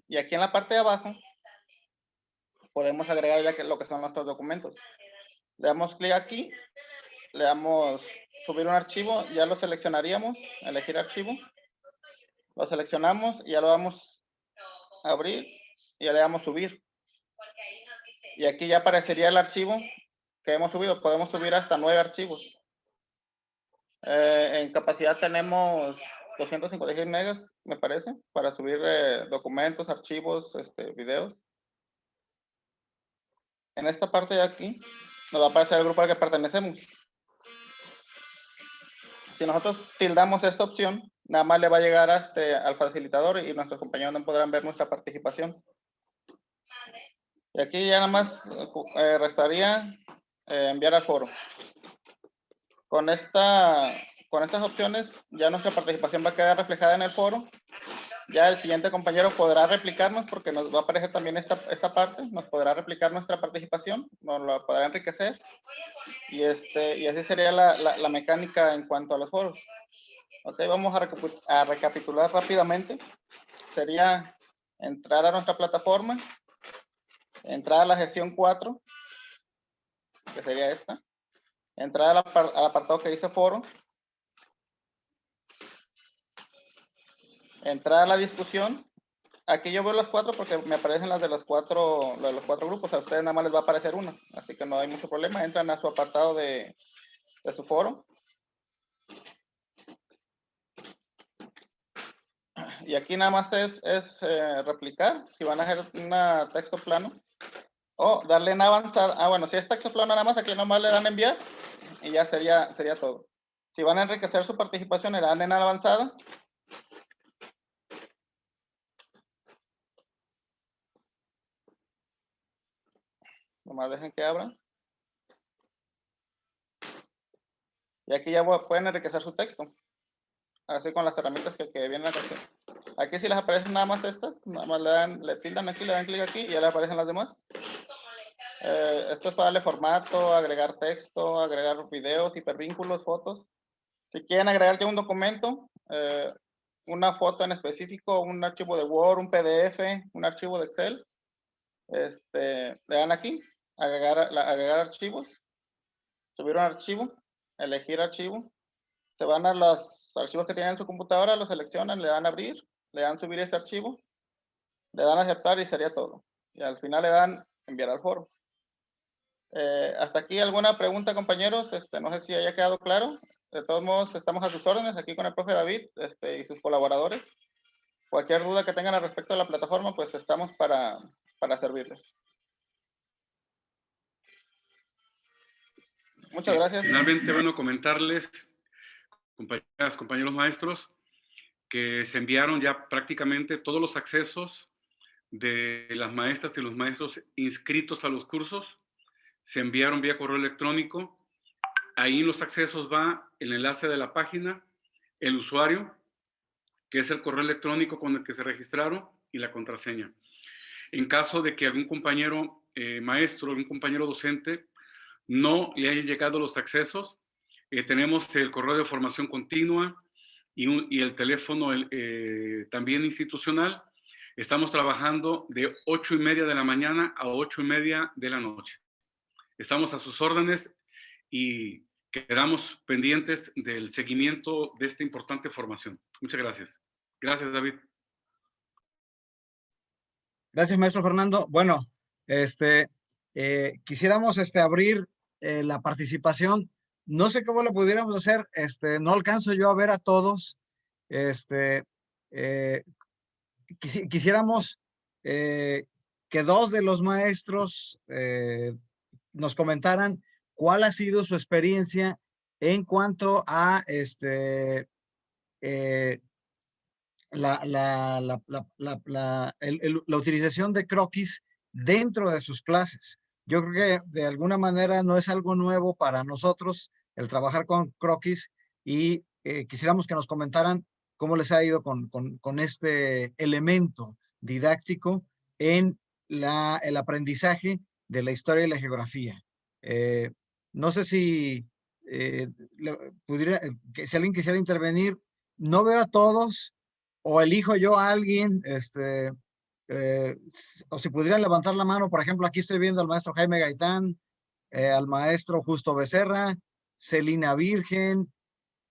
Y aquí en la parte de abajo podemos agregar ya lo que son nuestros documentos. Le damos clic aquí, le damos subir un archivo, ya lo seleccionaríamos, elegir archivo. Lo seleccionamos y ya lo vamos a abrir y ya le damos subir. Y aquí ya aparecería el archivo que hemos subido. Podemos subir hasta 9 archivos. En capacidad tenemos 256 megas, me parece, para subir documentos, archivos, videos. En esta parte de aquí nos va a aparecer el grupo al que pertenecemos. Si nosotros tildamos esta opción, nada más le va a llegar al facilitador y nuestros compañeros no podrán ver nuestra participación. Y aquí ya nada más restaría enviar al foro. Con estas opciones ya nuestra participación va a quedar reflejada en el foro. Ya el siguiente compañero podrá replicarnos, porque nos va a aparecer también esta parte, nos podrá replicar nuestra participación, nos la podrá enriquecer. Y así sería la mecánica en cuanto a los foros. Ok, vamos a recapitular rápidamente. Sería entrar a nuestra plataforma, entrar a la sesión 4, que sería esta, entrar al apartado que dice foro, entrar a la discusión. Aquí yo veo las 4 porque me aparecen las de los cuatro grupos. A ustedes nada más les va a aparecer una, así que no hay mucho problema. Entran a su apartado de su foro. Y aquí nada más es replicar, si van a hacer un texto plano, o darle en avanzar. Bueno, si es texto plano nada más, aquí nomás le dan enviar y ya sería todo. Si van a enriquecer su participación, le dan en avanzada. Nomás dejen que abran. Y aquí ya pueden enriquecer su texto. Así con las herramientas que vienen a canción. Aquí si les aparecen nada más estas, nada más le tildan aquí, le dan clic aquí y ya le aparecen las demás. Esto es para darle formato, agregar texto, agregar videos, hipervínculos, fotos. Si quieren agregar ya un documento, una foto en específico, un archivo de Word, un PDF, un archivo de Excel, le dan aquí, agregar archivos, subir un archivo, elegir archivo, se van a los archivos que tienen en su computadora, los seleccionan, le dan abrir, le dan subir este archivo, le dan aceptar y sería todo. Y al final le dan enviar al foro. Hasta aquí alguna pregunta, compañeros. No sé si haya quedado claro. De todos modos, estamos a sus órdenes aquí con el profe David y sus colaboradores. Cualquier duda que tengan al respecto de la plataforma, pues estamos para para servirles. Muchas gracias. Finalmente, bueno, comentarles, compañeras, compañeros maestros, que se enviaron ya prácticamente todos los accesos de las maestras y los maestros inscritos a los cursos. Se enviaron vía correo electrónico. Ahí en los accesos va el enlace de la página, el usuario, que es el correo electrónico con el que se registraron, y la contraseña. En caso de que algún compañero maestro, algún compañero docente no le hayan llegado los accesos, tenemos el correo de formación continua y el teléfono también institucional. Estamos trabajando de 8:30 de la mañana a 8:30 de la noche. Estamos a sus órdenes y quedamos pendientes del seguimiento de esta importante formación. Muchas gracias. Gracias, David. Gracias, maestro Fernando. Bueno, quisiéramos abrir la participación. No sé cómo lo pudiéramos hacer. No alcanzo yo a ver a todos. Quisiéramos que dos de los maestros nos comentaran cuál ha sido su experiencia en cuanto a la utilización de croquis dentro de sus clases. Yo creo que de alguna manera no es algo nuevo para nosotros el trabajar con croquis, y quisiéramos que nos comentaran cómo les ha ido con este elemento didáctico en el aprendizaje de la historia y la geografía. No sé si si alguien quisiera intervenir. No veo a todos, o elijo yo a alguien, o si pudieran levantar la mano. Por ejemplo, aquí estoy viendo al maestro Jaime Gaitán, al maestro Justo Becerra, Celina Virgen,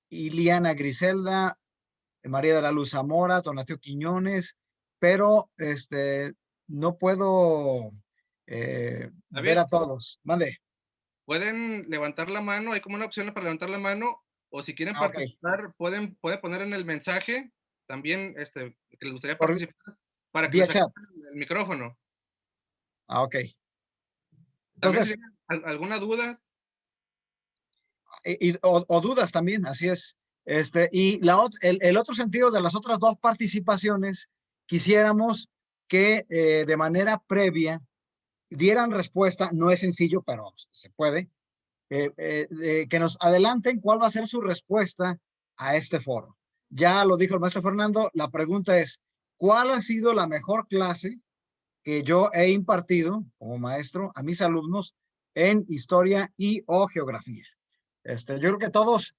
Iliana Griselda, María de la Luz Zamora, Donatio Quiñones, pero no puedo ver a todos. Mande. Pueden levantar la mano, hay como una opción para levantar la mano, o si quieren participar, pueden poner en el mensaje también que les gustaría participar, para que les chat. el micrófono. Ok. Entonces, ¿alguna duda? O dudas también, así es. Y el otro sentido de las otras dos participaciones, quisiéramos que de manera previa dieran respuesta. No es sencillo, pero se puede. Que nos adelanten cuál va a ser su respuesta a este foro. Ya lo dijo el maestro Fernando. La pregunta es: ¿cuál ha sido la mejor clase que yo he impartido como maestro a mis alumnos en historia y o geografía? Yo creo que todos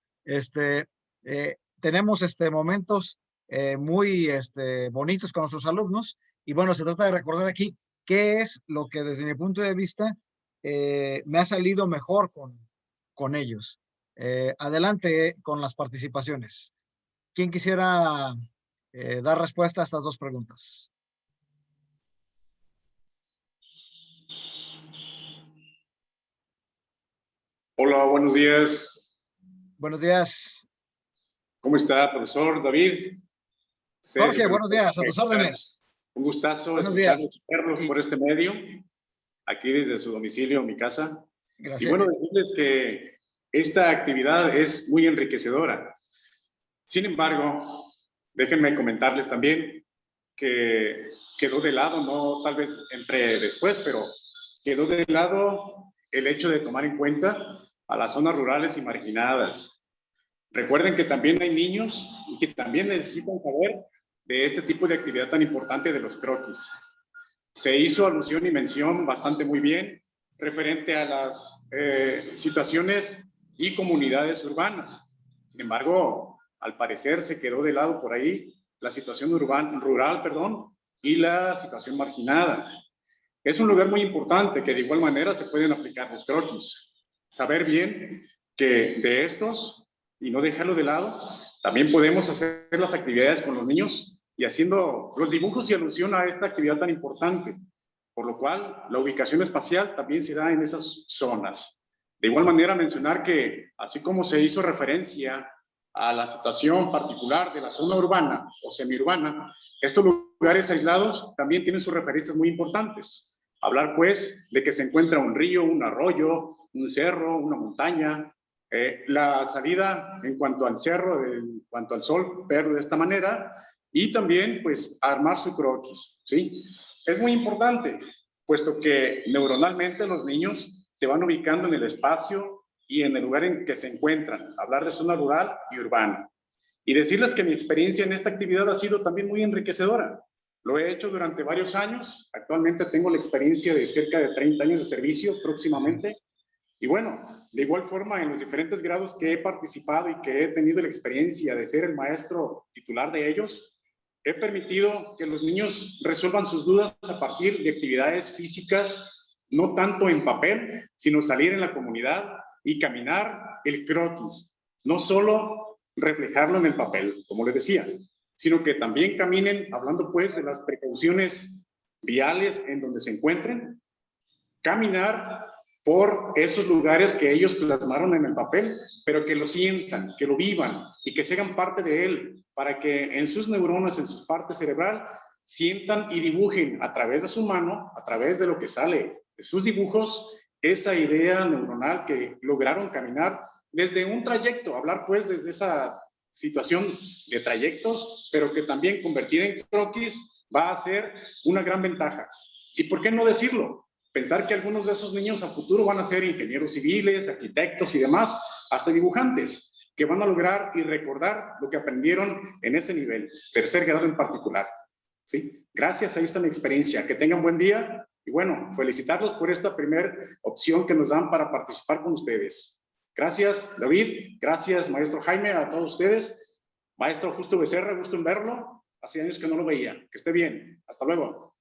tenemos momentos muy bonitos con nuestros alumnos, y bueno, se trata de recordar aquí qué es lo que desde mi punto de vista me ha salido mejor con ellos. Adelante con las participaciones. ¿Quién quisiera dar respuesta a estas dos preguntas? Hola, buenos días. Buenos días. ¿Cómo está, profesor David? Jorge, buenos días, a tus órdenes. Un gustazo escucharlos por este medio, aquí desde su domicilio, mi casa. Gracias. Y bueno, decirles que esta actividad es muy enriquecedora. Sin embargo, déjenme comentarles también que quedó de lado, no tal vez entre después, pero quedó de lado el hecho de tomar en cuenta a las zonas rurales y marginadas. Recuerden que también hay niños y que también necesitan saber de este tipo de actividad tan importante de los croquis. Se hizo alusión y mención bastante muy bien referente a las situaciones y comunidades urbanas. Sin embargo, al parecer se quedó de lado por ahí la situación rural, y la situación marginada. Es un lugar muy importante que de igual manera se pueden aplicar los croquis. Saber bien que de estos, y no dejarlo de lado, también podemos hacer las actividades con los niños y haciendo los dibujos y alusión a esta actividad tan importante, por lo cual la ubicación espacial también se da en esas zonas. De igual manera mencionar que así como se hizo referencia a la situación particular de la zona urbana o semiurbana, estos lugares aislados también tienen sus referencias muy importantes. Hablar, pues, de que se encuentra un río, un arroyo, un cerro, una montaña. La salida en cuanto al cerro, en cuanto al sol, verlo de esta manera, y también, pues, armar su croquis, ¿sí? Es muy importante, puesto que neuronalmente los niños se van ubicando en el espacio y en el lugar en que se encuentran. Hablar de zona rural y urbana. Y decirles que mi experiencia en esta actividad ha sido también muy enriquecedora. Lo he hecho durante varios años. Actualmente tengo la experiencia de cerca de 30 años de servicio próximamente. Y bueno, de igual forma, en los diferentes grados que he participado y que he tenido la experiencia de ser el maestro titular de ellos, he permitido que los niños resuelvan sus dudas a partir de actividades físicas, no tanto en papel, sino salir en la comunidad y caminar el croquis. No solo reflejarlo en el papel, como les decía, sino que también caminen hablando pues de las precauciones viales en donde se encuentren, caminar por esos lugares que ellos plasmaron en el papel, pero que lo sientan, que lo vivan y que se hagan parte de él, para que en sus neuronas, en sus partes cerebral, sientan y dibujen a través de su mano, a través de lo que sale de sus dibujos, esa idea neuronal que lograron caminar desde un trayecto, hablar pues desde esa situación de trayectos, pero que también convertida en croquis va a ser una gran ventaja. ¿Y por qué no decirlo? Pensar que algunos de esos niños a futuro van a ser ingenieros civiles, arquitectos y demás, hasta dibujantes, que van a lograr y recordar lo que aprendieron en ese nivel, tercer grado en particular. ¿Sí? Gracias, ahí está mi experiencia. Que tengan buen día y bueno, felicitarlos por esta primera opción que nos dan para participar con ustedes. Gracias, David. Gracias, maestro Jaime, a todos ustedes. Maestro Justo Becerra, gusto en verlo. Hace años que no lo veía. Que esté bien. Hasta luego.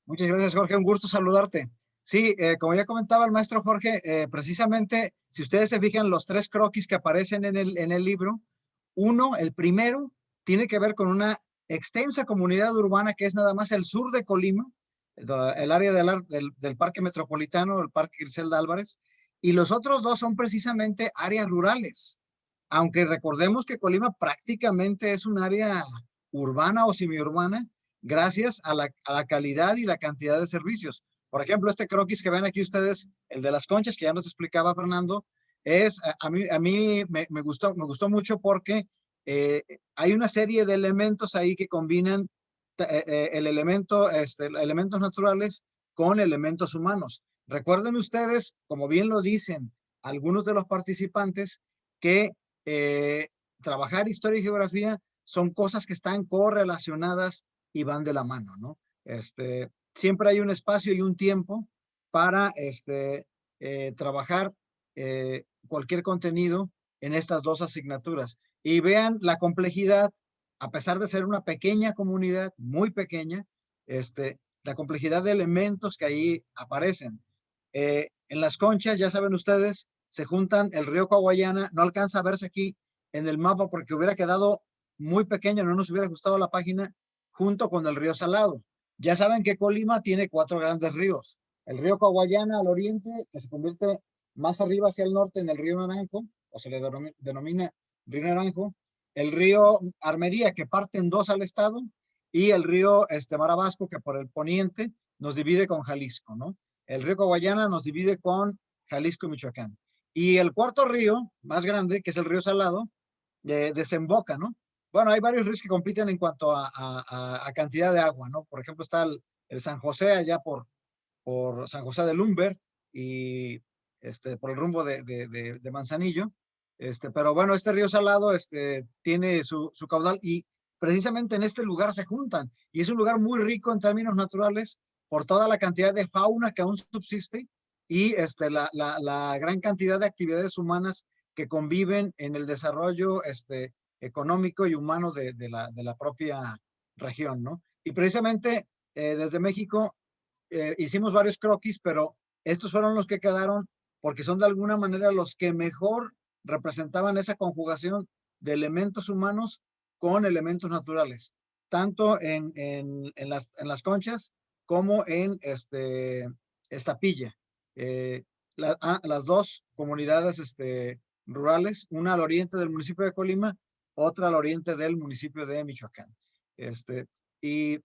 Muchas gracias, Jorge. Un gusto saludarte. Sí, como ya comentaba el maestro Jorge, precisamente, si ustedes se fijan, los 3 croquis que aparecen en el libro, el primero, tiene que ver con una extensa comunidad urbana que es nada más el sur de Colima, el área del Parque Metropolitano, el Parque Griselda Álvarez, y los otros 2 son precisamente áreas rurales. Aunque recordemos que Colima prácticamente es un área urbana o semiurbana, gracias a la calidad y la cantidad de servicios. Por ejemplo, este croquis que ven aquí ustedes, el de las conchas, que ya nos explicaba Fernando, a mí me gustó mucho porque hay una serie de elementos ahí que combinan elementos naturales con elementos humanos. Recuerden ustedes, como bien lo dicen algunos de los participantes, que trabajar historia y geografía son cosas que están correlacionadas y van de la mano, ¿no? Siempre hay un espacio y un tiempo para trabajar cualquier contenido en estas 2 asignaturas. Y vean la complejidad, a pesar de ser una pequeña comunidad, muy pequeña, la complejidad de elementos que ahí aparecen. En las conchas, ya saben ustedes, se juntan el río Coahuayana, no alcanza a verse aquí en el mapa porque hubiera quedado muy pequeño, no nos hubiera gustado la página, junto con el río Salado. Ya saben que Colima tiene 4 grandes ríos. El río Coahuayana al oriente, que se convierte más arriba hacia el norte en el río Naranjo, o se le denomina río Naranjo, el río Armería, que parte en 2 al estado, y el río Marabasco, que por el poniente nos divide con Jalisco, ¿no? El río Coahuayana nos divide con Jalisco y Michoacán. Y el cuarto río, más grande, que es el río Salado, desemboca, ¿no? Bueno, hay varios ríos que compiten en cuanto a cantidad de agua, ¿no? Por ejemplo, está el San José allá por San José de Lumber y por el rumbo de Manzanillo. Pero bueno, este río Salado tiene su caudal y precisamente en este lugar se juntan. Y es un lugar muy rico en términos naturales por toda la cantidad de fauna que aún subsiste y la gran cantidad de actividades humanas que conviven en el desarrollo económico y humano de la propia región, ¿no? Y precisamente desde México hicimos varios croquis, pero estos fueron los que quedaron porque son de alguna manera los que mejor representaban esa conjugación de elementos humanos con elementos naturales, tanto en las conchas como en Estapilla. Las 2 comunidades rurales, una al oriente del municipio de Colima, otra al oriente del municipio de Michoacán. Y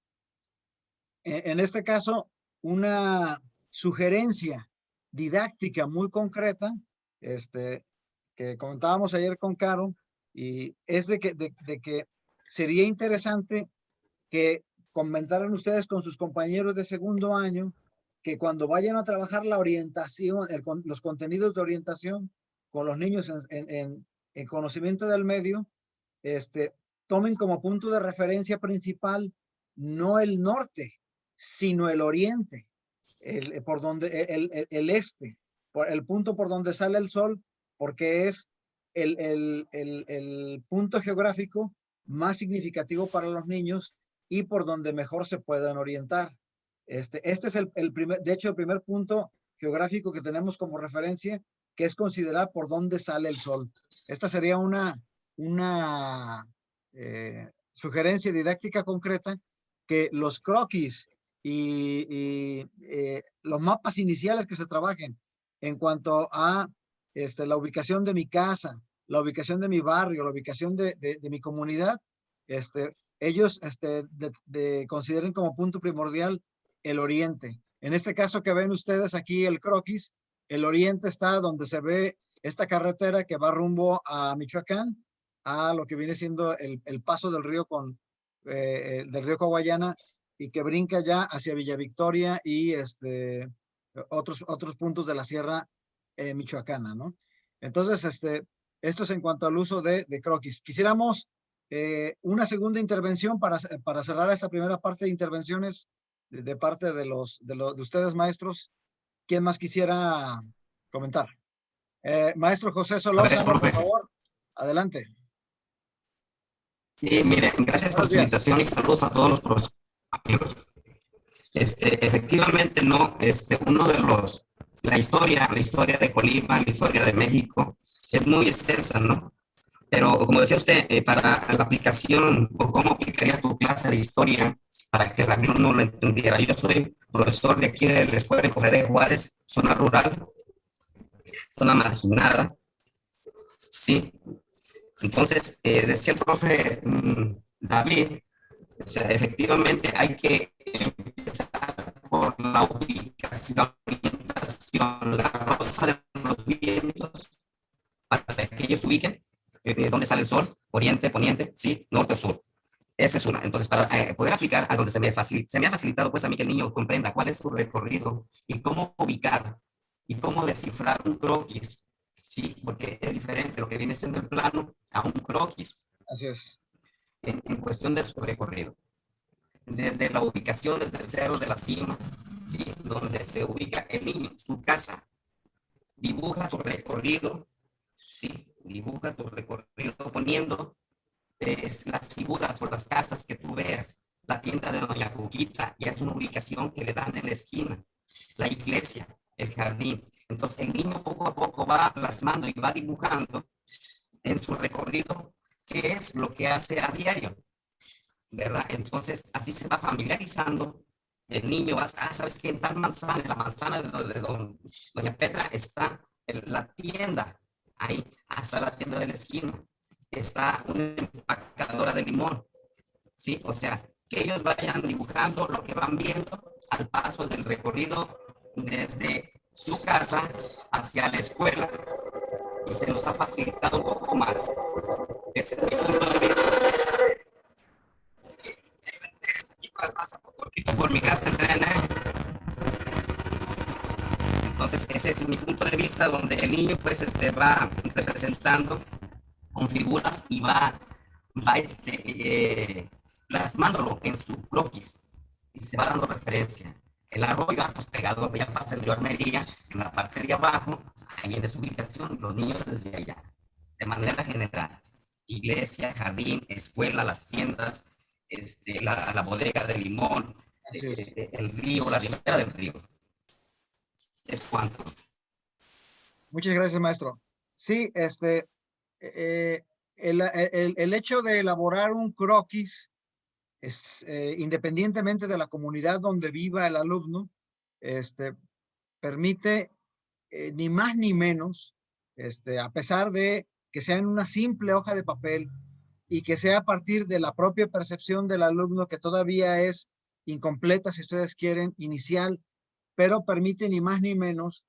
en este caso, una sugerencia didáctica muy concreta, que comentábamos ayer con Caro, y es de que sería interesante que comentaran ustedes con sus compañeros de segundo año que cuando vayan a trabajar la orientación, los contenidos de orientación con los niños en conocimiento del medio, tomen como punto de referencia principal no el norte, sino el oriente, por donde, el este, el punto por donde sale el sol, porque es el punto geográfico más significativo para los niños y por donde mejor se puedan orientar. Este es el primer, de hecho, el primer punto geográfico que tenemos como referencia, que es considerar por dónde sale el sol. Esta sería una sugerencia didáctica concreta, que los croquis y los mapas iniciales que se trabajen en cuanto a la ubicación de mi casa, la ubicación de mi barrio, la ubicación de mi comunidad, ellos consideren como punto primordial el oriente. En este caso que ven ustedes aquí el croquis, el oriente está donde se ve esta carretera que va rumbo a Michoacán, a lo que viene siendo el paso del río del río Coahuayana, y que brinca ya hacia Villa Victoria y otros puntos de la sierra michoacana, ¿no? Entonces, esto es en cuanto al uso de croquis. Quisiéramos una segunda intervención para cerrar esta primera parte de intervenciones de parte de ustedes, maestros. ¿Quién más quisiera comentar? Maestro José Solórzano, por favor, adelante. Sí, miren, gracias por su invitación y saludos a todos los profesores amigos. Efectivamente, no, uno de la historia de Colima, la historia de México, es muy extensa, ¿no? Pero como decía usted, para la aplicación o cómo aplicarías tu clase de historia para que el alumno lo entendiera. Yo soy profesor de aquí de la Escuela de José de Juárez, zona rural, zona marginada, sí. Entonces, decía el profe David, o sea, efectivamente hay que empezar por la ubicación, la orientación, la rosa de los vientos, para que ellos ubiquen dónde sale el sol, oriente, poniente, sí, norte o sur. Esa es una. Entonces, para poder aplicar a donde se me ha facilitado, pues a mí que el niño comprenda cuál es su recorrido y cómo ubicar y cómo descifrar un croquis, sí, porque es diferente lo que viene siendo el plano a un croquis. Así es. En cuestión de su recorrido. Desde la ubicación, desde el cerro de la cima, ¿sí? Donde se ubica el niño, su casa. Dibuja tu recorrido, ¿sí? Dibuja tu recorrido poniendo las figuras o las casas que tú veas. La tienda de Doña Cuquita ya es una ubicación que le dan en la esquina. La iglesia, el jardín. Entonces el niño poco a poco va plasmando y va dibujando en su recorrido qué es lo que hace a diario, ¿verdad? Entonces, así se va familiarizando. El niño va, ¿sabes qué? En tal manzana, en la manzana de Doña Petra está la tienda, ahí, hasta la tienda de la esquina. Está una empacadora de limón, ¿sí? O sea, que ellos vayan dibujando lo que van viendo al paso del recorrido desde su casa hacia la escuela. Y se nos ha facilitado un poco más. Ese es mi punto de vista. Pasa por mi casa en tren. Entonces, ese es mi punto de vista, donde el niño pues va representando con figuras y va plasmándolo en su croquis y se va dando referencia. El arroyo, pues pegado, ya pasa el río Armería, en la parte de abajo, ahí viene su ubicación, los niños desde allá, de manera general. Iglesia, jardín, escuela, las tiendas, la bodega de limón, el río, la ribera del río. Es cuanto. Muchas gracias, maestro. Sí, el hecho de elaborar un croquis es, independientemente de la comunidad donde viva el alumno, permite ni más ni menos, a pesar de que sea en una simple hoja de papel y que sea a partir de la propia percepción del alumno, que todavía es incompleta, si ustedes quieren, inicial, pero permite ni más ni menos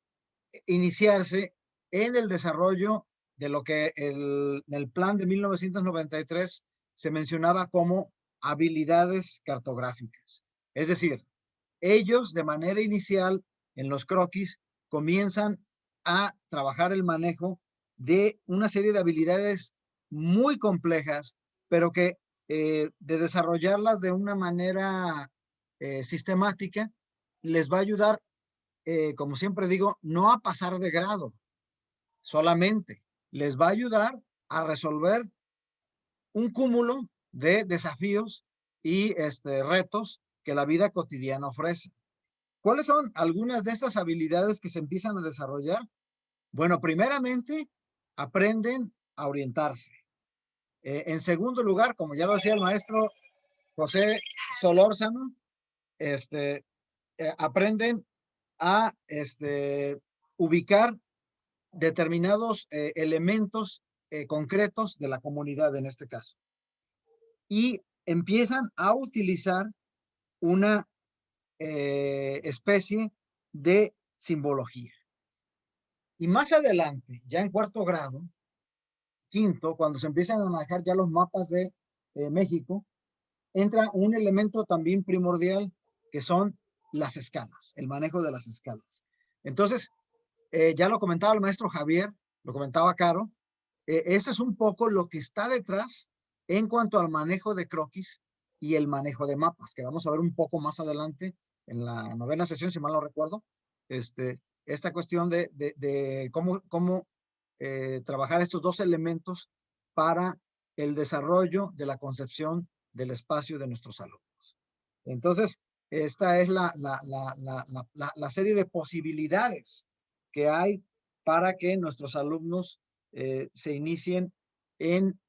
iniciarse en el desarrollo de lo que en el plan de 1993 se mencionaba como habilidades cartográficas. Es decir, ellos de manera inicial en los croquis comienzan a trabajar el manejo de una serie de habilidades muy complejas, pero que de desarrollarlas de una manera sistemática les va a ayudar, como siempre digo, no a pasar de grado solamente, les va a ayudar a resolver un cúmulo de desafíos y retos que la vida cotidiana ofrece. ¿Cuáles son algunas de estas habilidades que se empiezan a desarrollar? Bueno, primeramente, aprenden a orientarse. En segundo lugar, como ya lo decía el maestro José Solórzano, aprenden a ubicar determinados elementos concretos de la comunidad en este caso. Y empiezan a utilizar una especie de simbología. Y más adelante, ya en cuarto grado, quinto, cuando se empiezan a manejar ya los mapas de México, entra un elemento también primordial que son las escalas, el manejo de las escalas. Entonces, ya lo comentaba el maestro Javier, lo comentaba Caro, este es un poco lo que está detrás en cuanto al manejo de croquis y el manejo de mapas, que vamos a ver un poco más adelante en la 9ª sesión, si mal no recuerdo, esta cuestión de cómo trabajar estos dos elementos para el desarrollo de la concepción del espacio de nuestros alumnos. Entonces, esta es la serie de posibilidades que hay para que nuestros alumnos se inicien en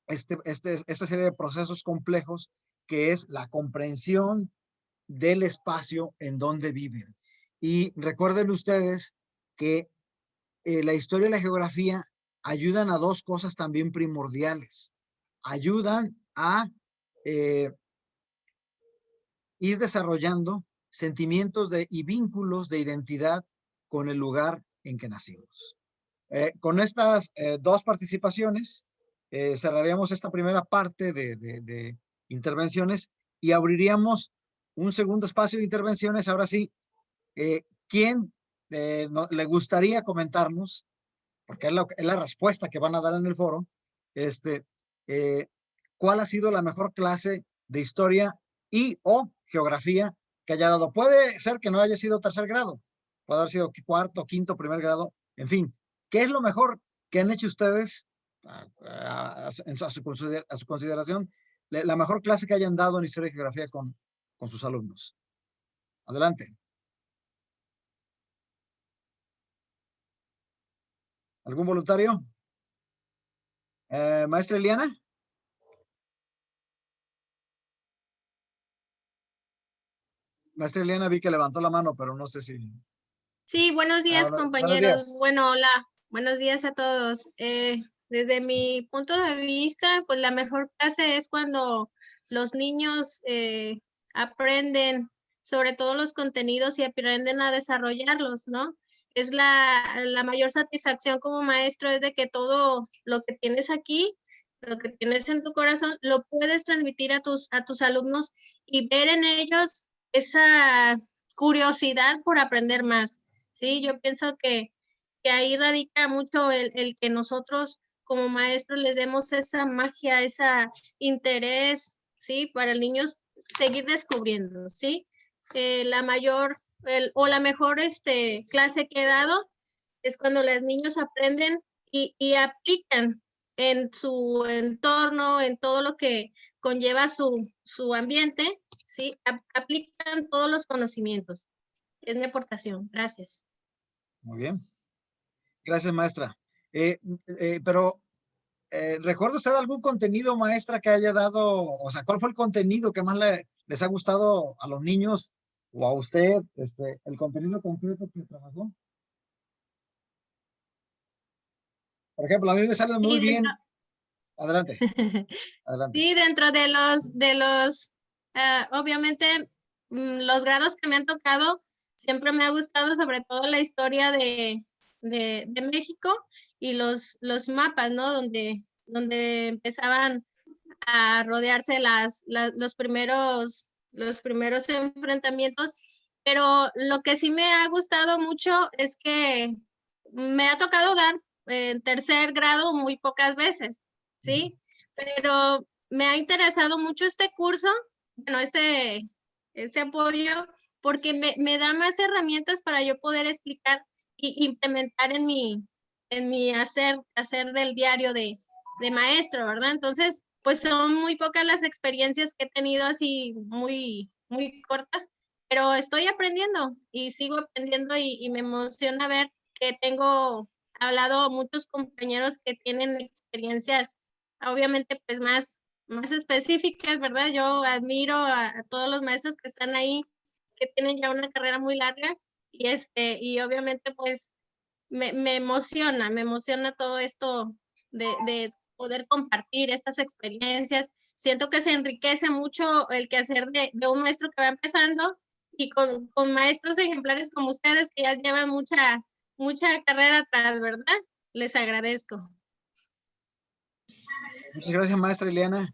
esta serie de procesos complejos que es la comprensión del espacio en donde viven. Y recuerden ustedes que la historia y la geografía ayudan a dos cosas también primordiales. Ayudan a ir desarrollando sentimientos y vínculos de identidad con el lugar en que nacimos. Con estas dos participaciones, cerraríamos esta primera parte de intervenciones y abriríamos un segundo espacio de intervenciones. Ahora sí, ¿quién le gustaría comentarnos? Porque es la respuesta que van a dar en el foro. ¿Cuál ha sido la mejor clase de historia y o geografía que haya dado? Puede ser que no haya sido tercer grado, puede haber sido cuarto, quinto, primer grado, en fin. ¿Qué es lo mejor que han hecho ustedes a su consideración? La mejor clase que hayan dado en historia y geografía con sus alumnos. Adelante. ¿Algún voluntario? Maestra Eliana. Maestra Eliana, vi que levantó la mano, pero no sé si... Sí, buenos días, compañeros. Buenos días. Bueno, hola, buenos días a todos. Desde mi punto de vista, pues la mejor clase es cuando los niños aprenden sobre todos los contenidos y aprenden a desarrollarlos, ¿no? Es la mayor satisfacción como maestro es de que todo lo que tienes aquí, lo que tienes en tu corazón, lo puedes transmitir a tus alumnos y ver en ellos esa curiosidad por aprender más. Sí, yo pienso que ahí radica mucho el que nosotros como maestros les demos esa magia, ese interés, ¿sí? Para el niño seguir descubriendo, ¿sí? La mayor o la mejor clase que he dado es cuando los niños aprenden y aplican en su entorno, en todo lo que conlleva su ambiente, ¿sí? Aplican todos los conocimientos. Es mi aportación. Gracias. Muy bien. Gracias, maestra. Pero, ¿recuerda usted algún contenido, maestra, que haya dado? O sea, ¿cuál fue el contenido que más les ha gustado a los niños o a usted? El contenido concreto que trabajó. Por ejemplo, a mí me sale muy bien. Adelante. Adelante. Sí, dentro de los Obviamente, los grados que me han tocado, siempre me ha gustado sobre todo la historia de México y los mapas, ¿no? Donde empezaban a rodearse los primeros enfrentamientos. Pero lo que sí me ha gustado mucho es que me ha tocado dar en tercer grado muy pocas veces, ¿sí? Pero me ha interesado mucho este curso, bueno, este apoyo, porque me da más herramientas para yo poder explicar y implementar en mi hacer del diario de maestro, ¿verdad? Entonces, pues son muy pocas las experiencias que he tenido así muy, muy cortas, pero estoy aprendiendo y sigo aprendiendo y me emociona ver que tengo hablado a muchos compañeros que tienen experiencias, obviamente, pues más específicas, ¿verdad? Yo admiro a todos los maestros que están ahí, que tienen ya una carrera muy larga y obviamente, pues, me emociona todo esto de poder compartir estas experiencias. Siento que se enriquece mucho el quehacer de un maestro que va empezando y con maestros ejemplares como ustedes que ya llevan mucha carrera atrás, ¿verdad? Les agradezco. Muchas gracias, maestra Ileana.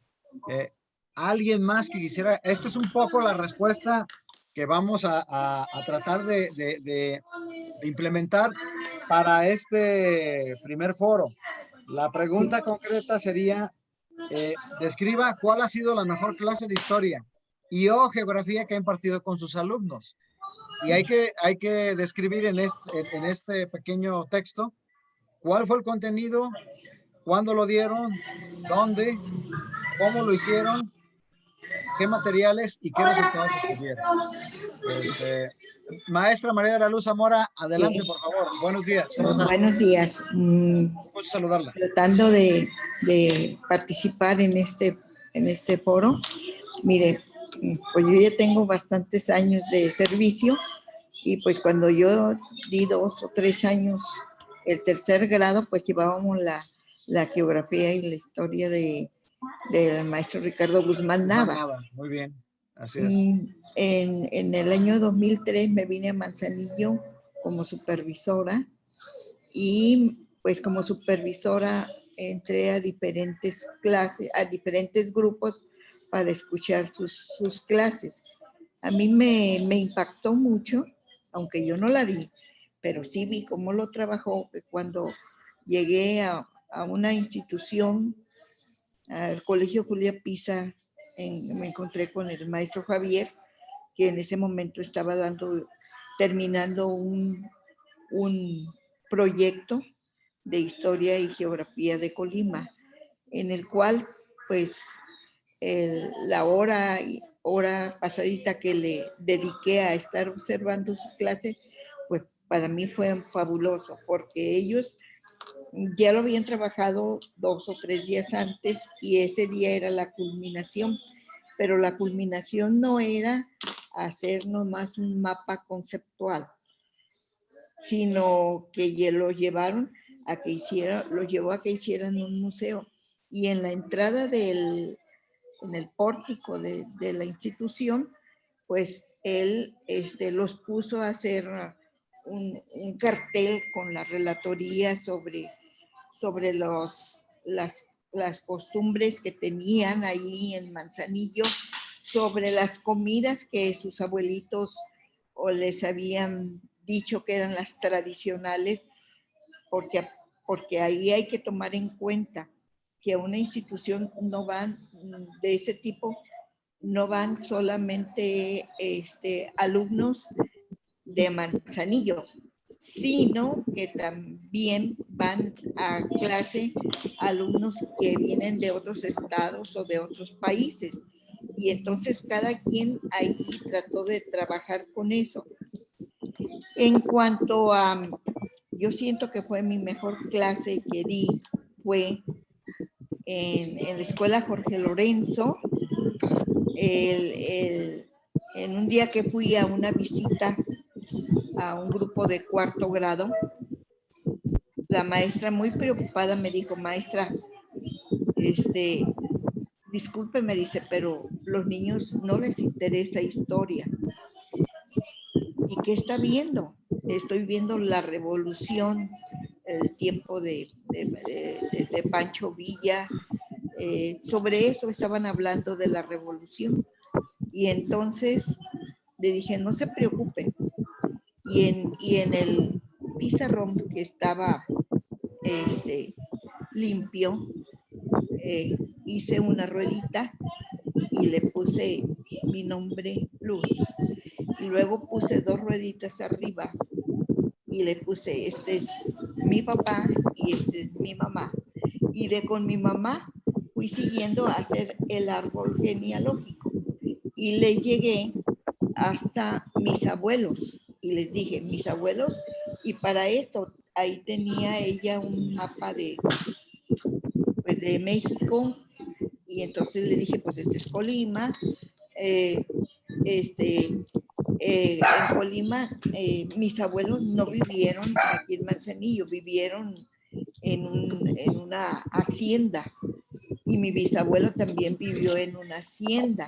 ¿Alguien más que quisiera? Esta es un poco la respuesta que vamos a tratar de implementar para este primer foro. La pregunta concreta sería, describa cuál ha sido la mejor clase de historia y o geografía que ha impartido con sus alumnos. Y hay que describir en este pequeño texto cuál fue el contenido, cuándo lo dieron, dónde, cómo lo hicieron, qué materiales y qué resultados obtuvieron. Maestra María de la Luz Zamora, adelante, por favor. Buenos días. ¿Cómo está? Buenos días. Gusto saludarla. Tratando de participar en este foro. Mire, pues yo ya tengo bastantes años de servicio y pues cuando yo di 2 o 3 años el tercer grado, pues llevábamos la geografía y la historia del maestro Ricardo Guzmán Nava. Muy bien, así es. En el año 2003 me vine a Manzanillo como supervisora y pues como supervisora entré a diferentes clases, a diferentes grupos para escuchar sus clases. A mí me impactó mucho, aunque yo no la di, pero sí vi cómo lo trabajó cuando llegué a una institución, al Colegio Julia Pisa, me encontré con el maestro Javier, que en ese momento estaba terminando un proyecto de historia y geografía de Colima, en el cual, pues, la hora pasadita que le dediqué a estar observando su clase, pues para mí fue fabuloso, porque ellos ya lo habían trabajado 2 o 3 días antes y ese día era la culminación, pero la culminación no era hacer nomás un mapa conceptual, sino que lo llevó a que hicieran un museo. Y en la entrada en el pórtico de la institución, pues él los puso a hacer un cartel con la relatoría sobre las costumbres que tenían ahí en Manzanillo, sobre las comidas que sus abuelitos o les habían dicho que eran las tradicionales, porque ahí hay que tomar en cuenta que a una institución de ese tipo no van solamente alumnos de Manzanillo, sino que también van a clase alumnos que vienen de otros estados o de otros países. Y entonces cada quien ahí trató de trabajar con eso. En cuanto a, yo siento que fue mi mejor clase que di, fue en la escuela Jorge Lorenzo, en un día que fui a una visita a un grupo de 4º grado, la maestra muy preocupada me dijo, maestra, disculpe, me dice, pero los niños no les interesa historia. ¿Y qué está viendo? Estoy viendo la revolución, el tiempo de Pancho Villa. Sobre eso estaban hablando de la revolución. Y entonces le dije, no se preocupe. Y en el pizarrón que estaba limpio, hice una ruedita y le puse mi nombre, Luz. Y luego puse 2 rueditas arriba y le puse, este es mi papá y este es mi mamá. Y con mi mamá fui siguiendo a hacer el árbol genealógico. Y le llegué hasta mis abuelos. Y les dije, mis abuelos, y para esto, ahí tenía ella un mapa de México. Y entonces le dije, pues este es Colima. En Colima, mis abuelos no vivieron aquí en Manzanillo, vivieron en una hacienda. Y mi bisabuelo también vivió en una hacienda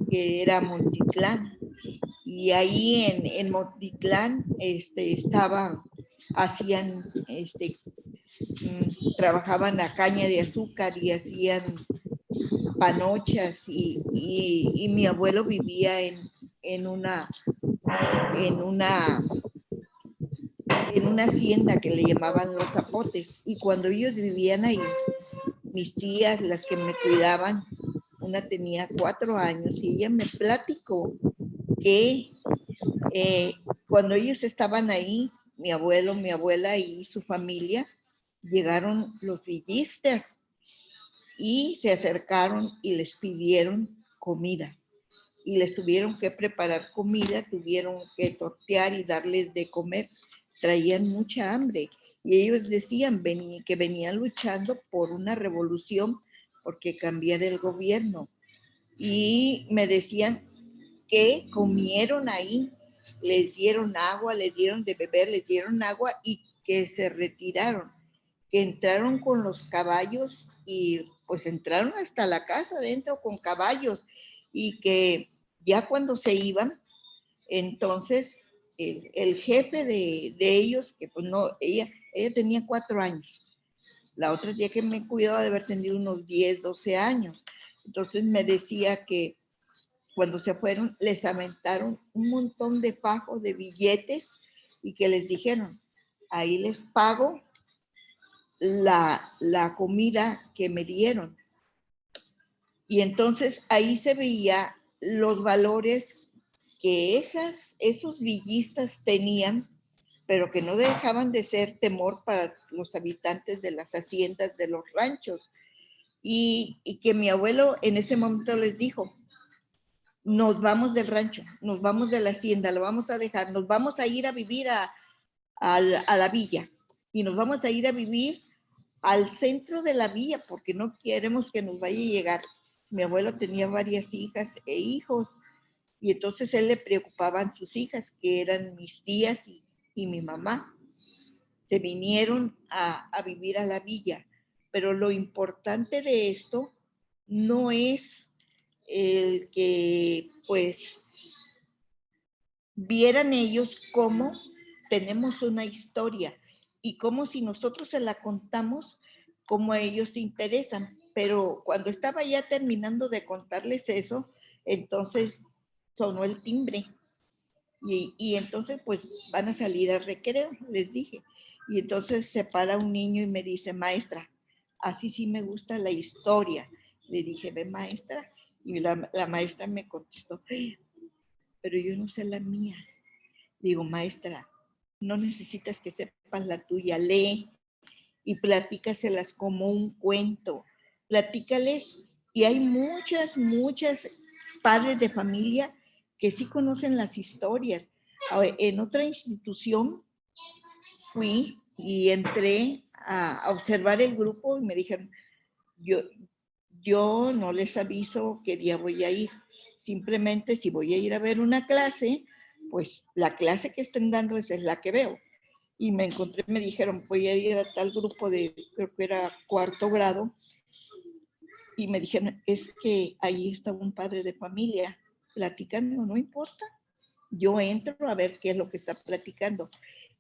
que era Montitlán. Y ahí en Montitlán trabajaban la caña de azúcar y hacían panochas y mi abuelo vivía en una hacienda que le llamaban Los Zapotes. Y cuando ellos vivían ahí, mis tías, las que me cuidaban, una tenía 4 años y ella me platicó que cuando ellos estaban ahí, mi abuelo, mi abuela y su familia, llegaron los villistas y se acercaron y les pidieron comida. Y les tuvieron que preparar comida, tuvieron que tortear y darles de comer. Traían mucha hambre. Y ellos decían que venían luchando por una revolución, porque cambiara el gobierno. Y me decían que comieron ahí, les dieron agua, les dieron de beber, les dieron agua y que se retiraron, que entraron con los caballos y pues entraron hasta la casa adentro con caballos y que ya cuando se iban, entonces el jefe de ellos, que pues no, ella tenía 4 años, la otra tía que me cuidaba de haber tenido unos 10, 12 años, entonces me decía que cuando se fueron, les aventaron un montón de fajos de billetes y que les dijeron, ahí les pago la comida que me dieron. Y entonces ahí se veía los valores que esos villistas tenían, pero que no dejaban de ser temor para los habitantes de las haciendas, de los ranchos. Y que mi abuelo en ese momento les dijo, nos vamos del rancho, nos vamos de la hacienda, lo vamos a dejar, nos vamos a ir a vivir a la villa y nos vamos a ir a vivir al centro de la villa porque no queremos que nos vaya a llegar. Mi abuelo tenía varias hijas e hijos y entonces él le preocupaban sus hijas, que eran mis tías y mi mamá. Se vinieron a vivir a la villa, pero lo importante de esto no es el que pues vieran ellos cómo tenemos una historia y cómo si nosotros se la contamos, cómo a ellos se interesan. Pero cuando estaba ya terminando de contarles eso, entonces sonó el timbre y entonces pues van a salir al recreo, les dije. Y entonces se para un niño y me dice, maestra, así sí me gusta la historia. Le dije, ve maestra. Y la maestra me contestó, pero yo no sé la mía. Digo, maestra, no necesitas que sepas la tuya, lee y platícaselas como un cuento. Platícales, y hay muchas padres de familia que sí conocen las historias. En otra institución fui y entré a observar el grupo y me dijeron, yo no les aviso qué día voy a ir. Simplemente si voy a ir a ver una clase, pues la clase que estén dando esa es la que veo. Y me dijeron, voy a ir a tal grupo de, creo que era 4º grado, y me dijeron, es que ahí está un padre de familia platicando, no importa, yo entro a ver qué es lo que está platicando.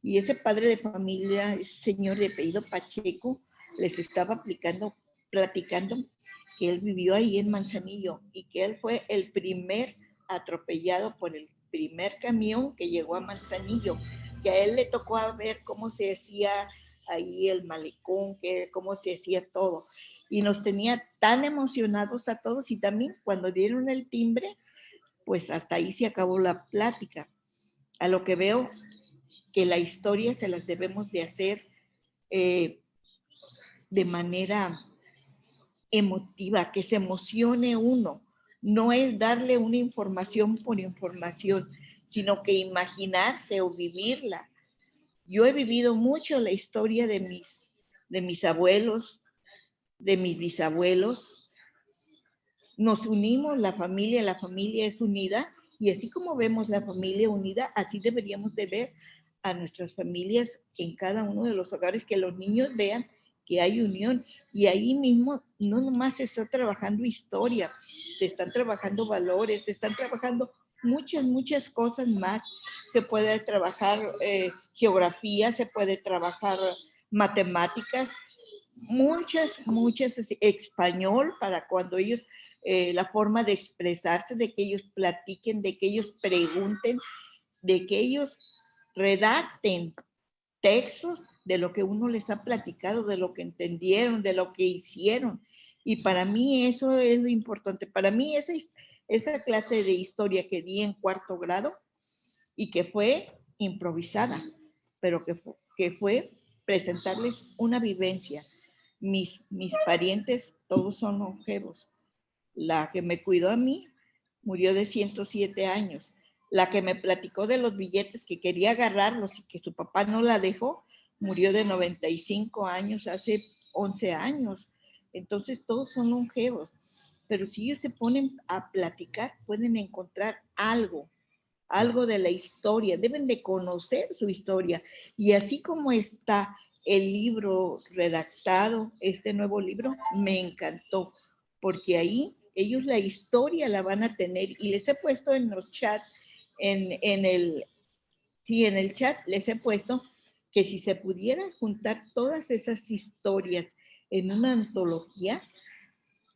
Y ese padre de familia, ese señor de apellido Pacheco, les estaba platicando que él vivió ahí en Manzanillo y que él fue el primer atropellado por el primer camión que llegó a Manzanillo, que a él le tocó a ver cómo se hacía ahí el malecón, cómo se hacía todo. Y nos tenía tan emocionados a todos, y también cuando dieron el timbre, pues hasta ahí se acabó la plática. A lo que veo que la historia se las debemos de hacer de manera emotiva, que se emocione uno. No es darle una información por información, sino que imaginarse o vivirla. Yo he vivido mucho la historia de mis abuelos, de mis bisabuelos. Nos unimos, la familia es unida, y así como vemos la familia unida, así deberíamos de ver a nuestras familias en cada uno de los hogares, que los niños vean que hay unión, y ahí mismo no nomás se está trabajando historia, se están trabajando valores, se están trabajando muchas cosas más. Se puede trabajar geografía, se puede trabajar matemáticas, muchas, español, para cuando ellos, la forma de expresarse, de que ellos platiquen, de que ellos pregunten, de que ellos redacten textos de lo que uno les ha platicado, de lo que entendieron, de lo que hicieron. Y para mí eso es lo importante. Para mí esa clase de historia que di en 4º grado y que fue improvisada, pero que fue presentarles una vivencia. Mis parientes todos son longevos. La que me cuidó a mí murió de 107 años. La que me platicó de los billetes, que quería agarrarlos y que su papá no la dejó, murió de 95 años, hace 11 años. Entonces todos son longevos. Pero si ellos se ponen a platicar, pueden encontrar algo de la historia. Deben de conocer su historia. Y así como está el libro redactado, este nuevo libro, me encantó, porque ahí ellos la historia la van a tener, y les he puesto en los chats, en el chat les he puesto que si se pudieran juntar todas esas historias en una antología,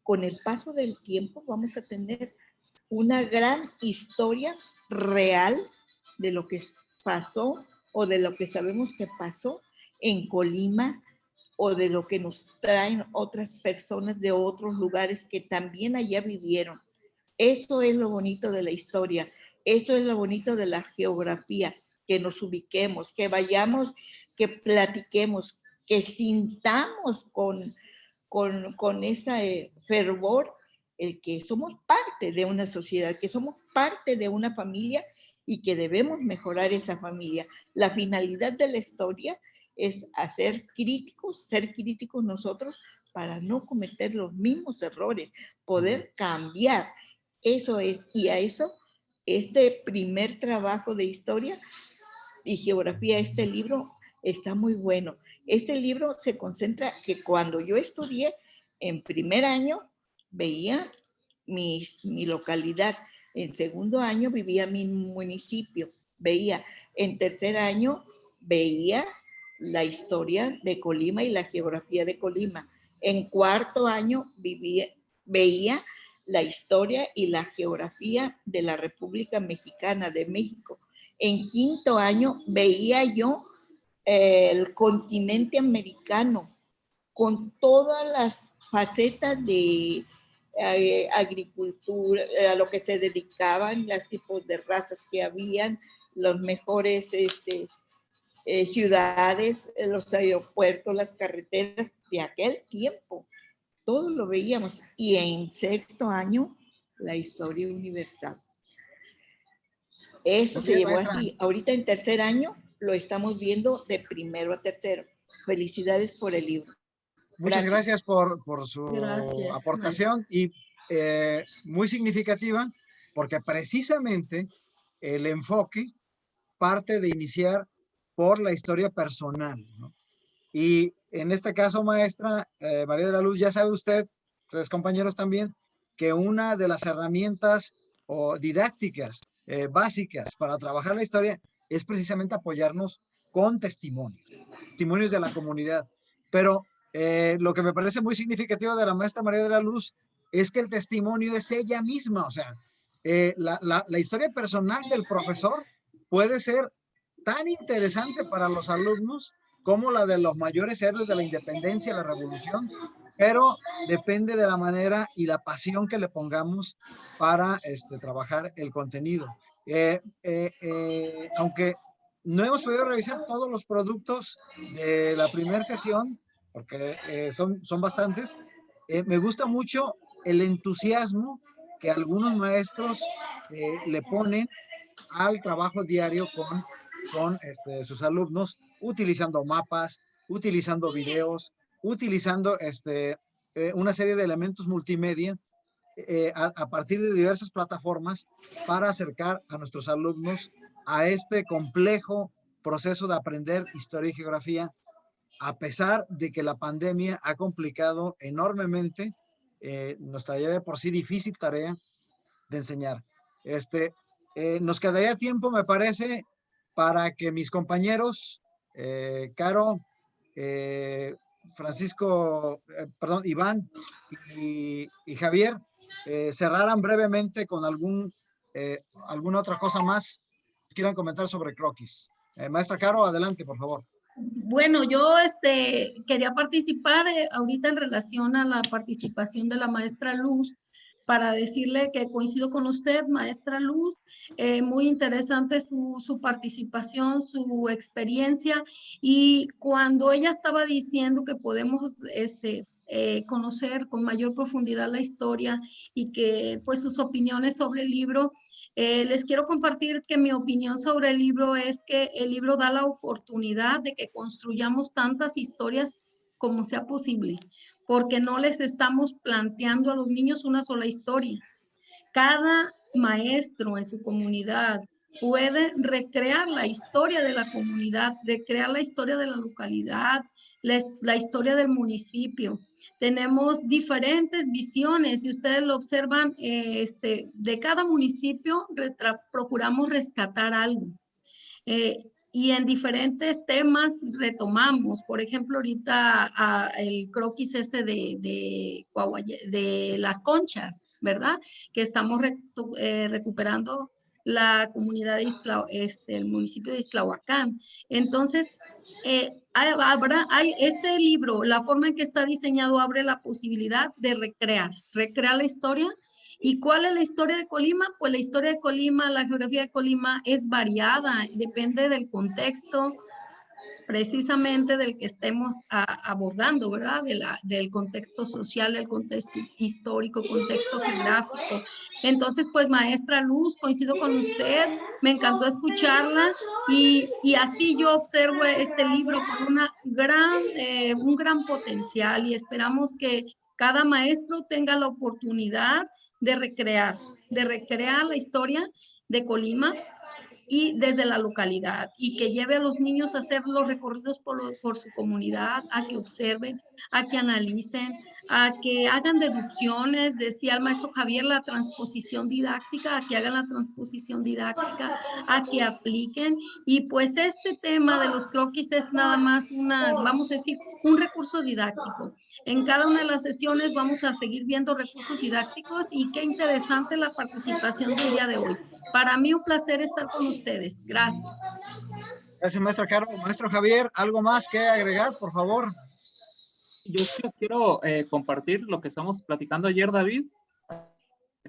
con el paso del tiempo vamos a tener una gran historia real de lo que pasó, o de lo que sabemos que pasó en Colima, o de lo que nos traen otras personas de otros lugares que también allá vivieron. Eso es lo bonito de la historia, eso es lo bonito de la geografía, que nos ubiquemos, que vayamos, que platiquemos, que sintamos con ese fervor el que somos parte de una sociedad, que somos parte de una familia y que debemos mejorar esa familia. La finalidad de la historia es ser críticos nosotros, para no cometer los mismos errores, poder cambiar. Eso es, y a eso, este primer trabajo de historia y geografía, este libro está muy bueno. Este libro se concentra que cuando yo estudié en 1er año, veía mi localidad, en 2º año vivía mi municipio, veía, en 3er año veía la historia de Colima y la geografía de Colima, en 4º año veía la historia y la geografía de la República Mexicana, de México. En 5º año veía yo el continente americano, con todas las facetas de agricultura, a lo que se dedicaban, los tipos de razas que habían, los mejores ciudades, los aeropuertos, las carreteras de aquel tiempo. Todo lo veíamos. Y en 6º año, la historia universal. Eso se llevó así. Ahorita en 3er año lo estamos viendo de 1º a 3º. Felicidades por el libro. Muchas gracias por su aportación, y muy significativa, porque precisamente el enfoque parte de iniciar por la historia personal, ¿no? Y en este caso, maestra María de la Luz, ya sabe usted ustedes compañeros también, que una de las herramientas o didácticas básicas para trabajar la historia es precisamente apoyarnos con testimonios de la comunidad. Pero lo que me parece muy significativo de la maestra María de la Luz es que el testimonio es ella misma, o sea, la historia personal del profesor puede ser tan interesante para los alumnos como la de los mayores héroes de la independencia y la revolución, pero depende de la manera y la pasión que le pongamos para trabajar el contenido. Aunque no hemos podido revisar todos los productos de la primera sesión, porque son bastantes, me gusta mucho el entusiasmo que algunos maestros le ponen al trabajo diario con sus alumnos, utilizando mapas, utilizando videos, utilizando una serie de elementos multimedia a partir de diversas plataformas para acercar a nuestros alumnos a este complejo proceso de aprender historia y geografía, a pesar de que la pandemia ha complicado enormemente nuestra ya de por sí difícil tarea de enseñar. Nos quedaría tiempo, me parece, para que mis compañeros, Caro, Francisco, perdón, Iván y Javier, cerraran brevemente con alguna otra cosa más que quieran comentar sobre croquis. Maestra Caro, adelante, por favor. Bueno, yo quería participar ahorita en relación a la participación de la maestra Luz, para decirle que coincido con usted, maestra Luz, muy interesante su participación, su experiencia, y cuando ella estaba diciendo que podemos conocer con mayor profundidad la historia y que pues sus opiniones sobre el libro, les quiero compartir que mi opinión sobre el libro es que el libro da la oportunidad de que construyamos tantas historias como sea posible, porque no les estamos planteando a los niños una sola historia. Cada maestro en su comunidad puede recrear la historia de la comunidad, recrear la historia de la localidad, la historia del municipio. Tenemos diferentes visiones, y ustedes lo observan, de cada municipio procuramos rescatar algo. Y en diferentes temas retomamos, por ejemplo, ahorita el croquis ese de las conchas, ¿verdad? Que estamos recuperando la comunidad de el municipio de Ixtlahuacán. Entonces, este libro, la forma en que está diseñado, abre la posibilidad de recrear la historia. ¿Y cuál es la historia de Colima? Pues la historia de Colima, la geografía de Colima es variada, depende del contexto, precisamente del que estemos abordando, ¿verdad? Del contexto social, del contexto histórico, contexto geográfico. Entonces, pues, maestra Luz, coincido con usted, me encantó escucharla, y así yo observo este libro con un gran potencial, y esperamos que cada maestro tenga la oportunidad de recrear la historia de Colima y desde la localidad, y que lleve a los niños a hacer los recorridos por su comunidad, a que observen, a que analicen, a que hagan deducciones, decía el maestro Javier, la transposición didáctica, a que hagan la transposición didáctica, a que apliquen. Y pues este tema de los croquis es nada más vamos a decir, un recurso didáctico. En cada una de las sesiones vamos a seguir viendo recursos didácticos, y qué interesante la participación del día de hoy. Para mí un placer estar con ustedes. Gracias. Gracias, maestra Caro. Maestro Javier, ¿algo más que agregar, por favor? Yo les quiero compartir lo que estamos platicando ayer, David. A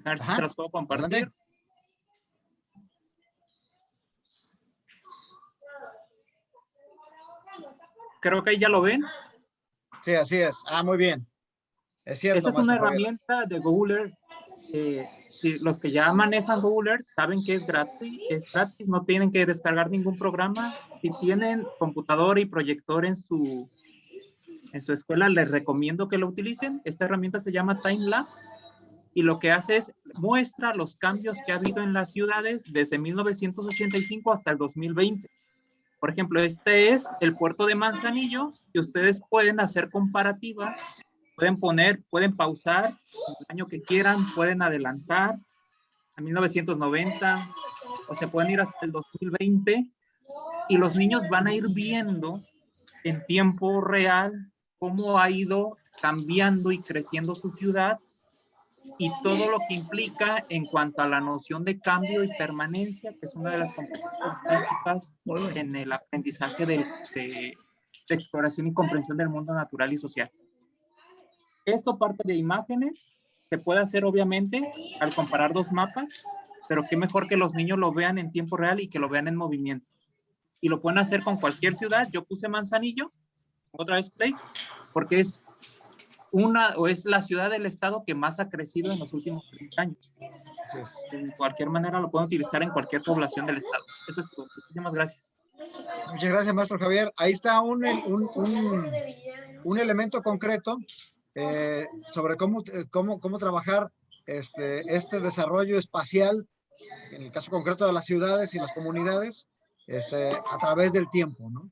ver si se las puedo compartir. Adelante. Creo que ahí ya lo ven. Sí, así es. Muy bien. Es cierto. Esta es una herramienta de Google Earth. Si los que ya manejan Google Earth saben que es gratis, no tienen que descargar ningún programa. Si tienen computadora y proyector en su escuela, les recomiendo que lo utilicen. Esta herramienta se llama Timelapse, y lo que hace es muestra los cambios que ha habido en las ciudades desde 1985 hasta el 2020. Por ejemplo, este es el puerto de Manzanillo, y ustedes pueden hacer comparativas pueden pausar el año que quieran, pueden adelantar a 1990 o se pueden ir hasta el 2020 y los niños van a ir viendo en tiempo real cómo ha ido cambiando y creciendo su ciudad y todo lo que implica en cuanto a la noción de cambio y permanencia, que es una de las competencias básicas en el aprendizaje de exploración y comprensión del mundo natural y social. Esto parte de imágenes, se puede hacer obviamente al comparar dos mapas, pero qué mejor que los niños lo vean en tiempo real y que lo vean en movimiento. Y lo pueden hacer con cualquier ciudad. Yo puse Manzanillo, otra vez play, porque es la ciudad del estado que más ha crecido en los últimos 30 años. De cualquier manera lo pueden utilizar en cualquier población del estado. Eso es todo. Muchísimas gracias. Muchas gracias, maestro Javier. Ahí está un elemento concreto sobre cómo trabajar este desarrollo espacial, en el caso concreto de las ciudades y las comunidades, a través del tiempo, ¿no?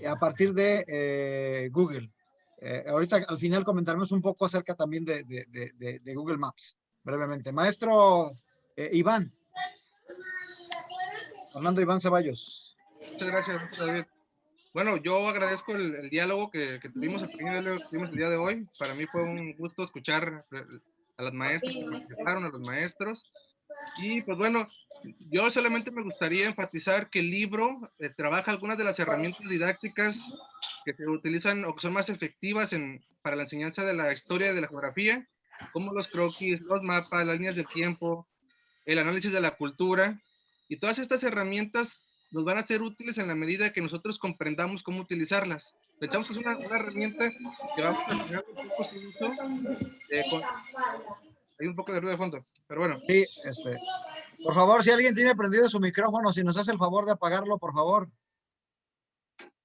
A partir de Google. Ahorita al final comentaremos un poco acerca también de Google Maps, brevemente. Maestro Iván. Fernando Iván Ceballos. Muchas gracias, David. Bueno, yo agradezco el diálogo que tuvimos, el pequeño diálogo que tuvimos el día de hoy. Para mí fue un gusto escuchar a las maestras que participaron, a los maestros. Y pues bueno, yo solamente me gustaría enfatizar que el libro trabaja algunas de las herramientas didácticas que se utilizan o que son más efectivas para la enseñanza de la historia y de la geografía, como los croquis, los mapas, las líneas de tiempo, el análisis de la cultura. Y todas estas herramientas nos van a ser útiles en la medida que nosotros comprendamos cómo utilizarlas. Pensamos que es una herramienta que vamos a tener un poco su uso. Hay un poco de ruido de fondo, pero bueno. Sí, por favor, si alguien tiene prendido su micrófono, si nos hace el favor de apagarlo, por favor.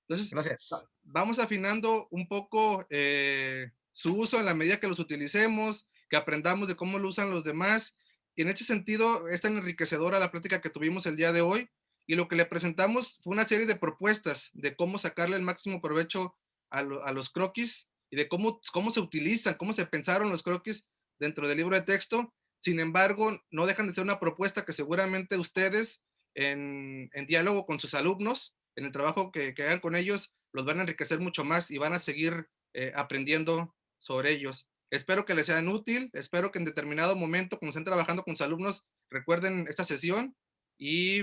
Entonces, gracias. Vamos afinando un poco su uso en la medida que los utilicemos, que aprendamos de cómo lo usan los demás. Y en ese sentido, es tan enriquecedora la plática que tuvimos el día de hoy. Y lo que le presentamos fue una serie de propuestas de cómo sacarle el máximo provecho a los croquis y de cómo se utilizan, cómo se pensaron los croquis dentro del libro de texto. Sin embargo, no dejan de ser una propuesta que seguramente ustedes, en diálogo con sus alumnos, en el trabajo que hagan con ellos, los van a enriquecer mucho más y van a seguir aprendiendo sobre ellos. Espero que les sean útil, espero que en determinado momento, cuando estén trabajando con sus alumnos, recuerden esta sesión y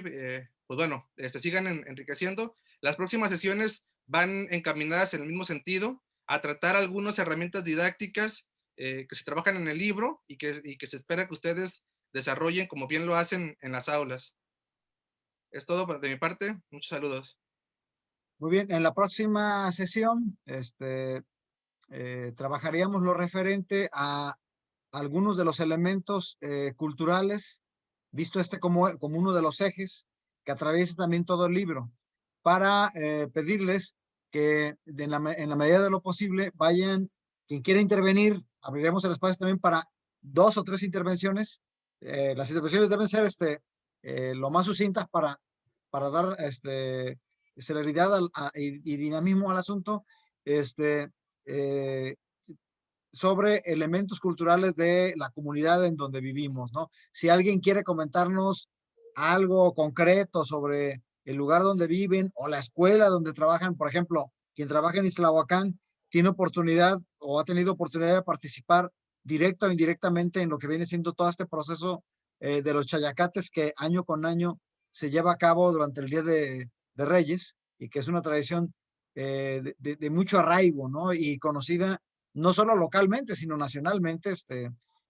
pues bueno, se sigan enriqueciendo. Las próximas sesiones van encaminadas en el mismo sentido, a tratar algunas herramientas didácticas que se trabajan en el libro y que se espera que ustedes desarrollen como bien lo hacen en las aulas. Es todo de mi parte. Muchos saludos. Muy bien, en la próxima sesión trabajaríamos lo referente a algunos de los elementos culturales, visto como uno de los ejes que atraviesa también todo el libro, para pedirles que en la medida de lo posible vayan, quien quiera intervenir, abriremos el espacio también para 2 o 3 intervenciones. Las intervenciones deben ser lo más sucintas para dar celeridad y dinamismo al asunto, sobre elementos culturales de la comunidad en donde vivimos, ¿no? Si alguien quiere comentarnos algo concreto sobre el lugar donde viven o la escuela donde trabajan, por ejemplo, quien trabaja en Islahuacán tiene oportunidad o ha tenido oportunidad de participar directa o indirectamente en lo que viene siendo todo este proceso de los chayacates que año con año se lleva a cabo durante el Día de Reyes y que es una tradición de mucho arraigo, ¿no? Y conocida no solo localmente, sino nacionalmente.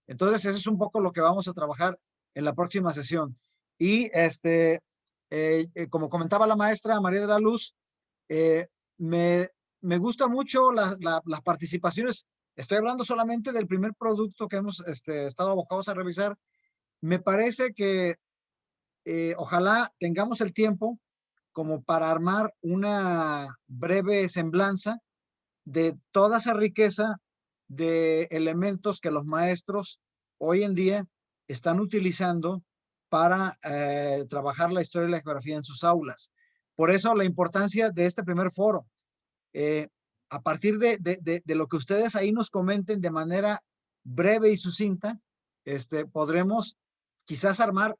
Entonces, eso es un poco lo que vamos a trabajar en la próxima sesión. Y como comentaba la maestra María de la Luz, me gusta mucho las participaciones. Estoy hablando solamente del primer producto que hemos estado abocados a revisar. Me parece que ojalá tengamos el tiempo como para armar una breve semblanza de toda esa riqueza de elementos que los maestros hoy en día están utilizando para trabajar la historia y la geografía en sus aulas. Por eso la importancia de este primer foro. a partir de lo que ustedes ahí nos comenten de manera breve y sucinta, podremos quizás armar,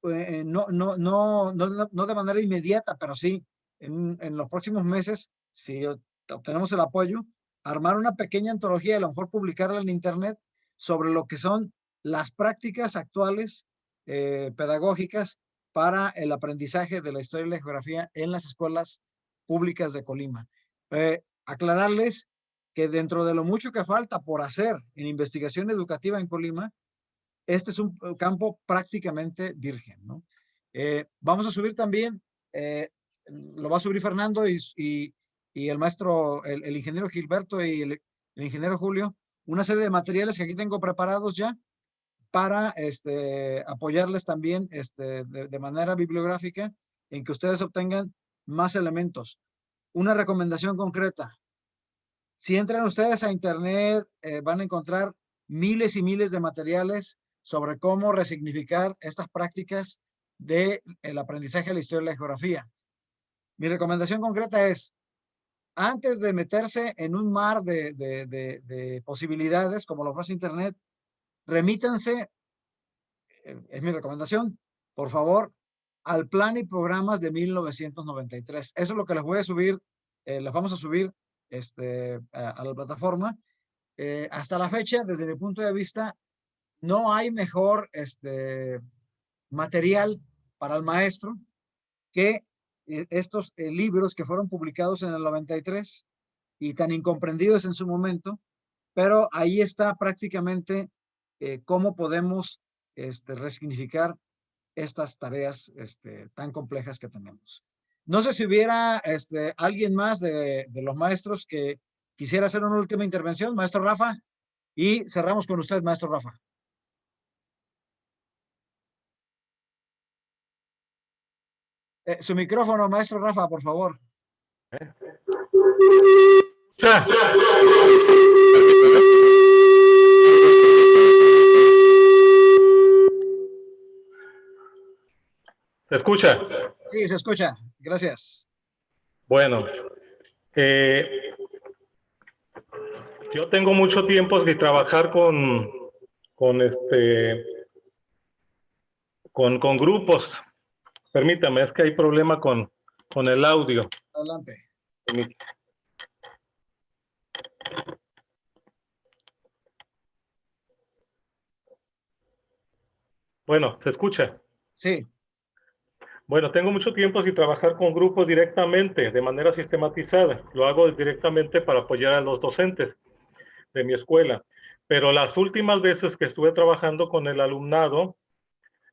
no de manera inmediata, pero sí en los próximos meses, si obtenemos el apoyo, armar una pequeña antología, a lo mejor publicarla en internet sobre lo que son las prácticas actuales pedagógicas para el aprendizaje de la historia y la geografía en las escuelas públicas de Colima. Aclararles que dentro de lo mucho que falta por hacer en investigación educativa en Colima, este es un campo prácticamente virgen, ¿no? Vamos a subir también, lo va a subir Fernando y el maestro, el ingeniero Gilberto y el ingeniero Julio, una serie de materiales que aquí tengo preparados ya para apoyarles también de manera bibliográfica en que ustedes obtengan más elementos. Una recomendación concreta. Si entran ustedes a internet, van a encontrar miles y miles de materiales sobre cómo resignificar estas prácticas del aprendizaje de la historia y la geografía. Mi recomendación concreta es, antes de meterse en un mar de posibilidades como lo ofrece internet, remítanse, es mi recomendación, por favor, al plan y programas de 1993. Eso es lo que les voy a subir, les vamos a subir a la plataforma. Hasta la fecha, desde mi punto de vista, no hay mejor material para el maestro que estos libros que fueron publicados en el 93 y tan incomprendidos en su momento, pero ahí está prácticamente cómo podemos resignificar estas tareas tan complejas que tenemos. No sé si hubiera alguien más de los maestros que quisiera hacer una última intervención, maestro Rafa, y cerramos con usted, maestro Rafa. Su micrófono, maestro Rafa, por favor. ¿Se escucha? Sí, se escucha. Gracias. Bueno, yo tengo mucho tiempo de trabajar con grupos. Permítame, es que hay problema con el audio. Adelante. Bueno, ¿se escucha? Sí. Bueno, tengo mucho tiempo de trabajar con grupos directamente, de manera sistematizada. Lo hago directamente para apoyar a los docentes de mi escuela. Pero las últimas veces que estuve trabajando con el alumnado,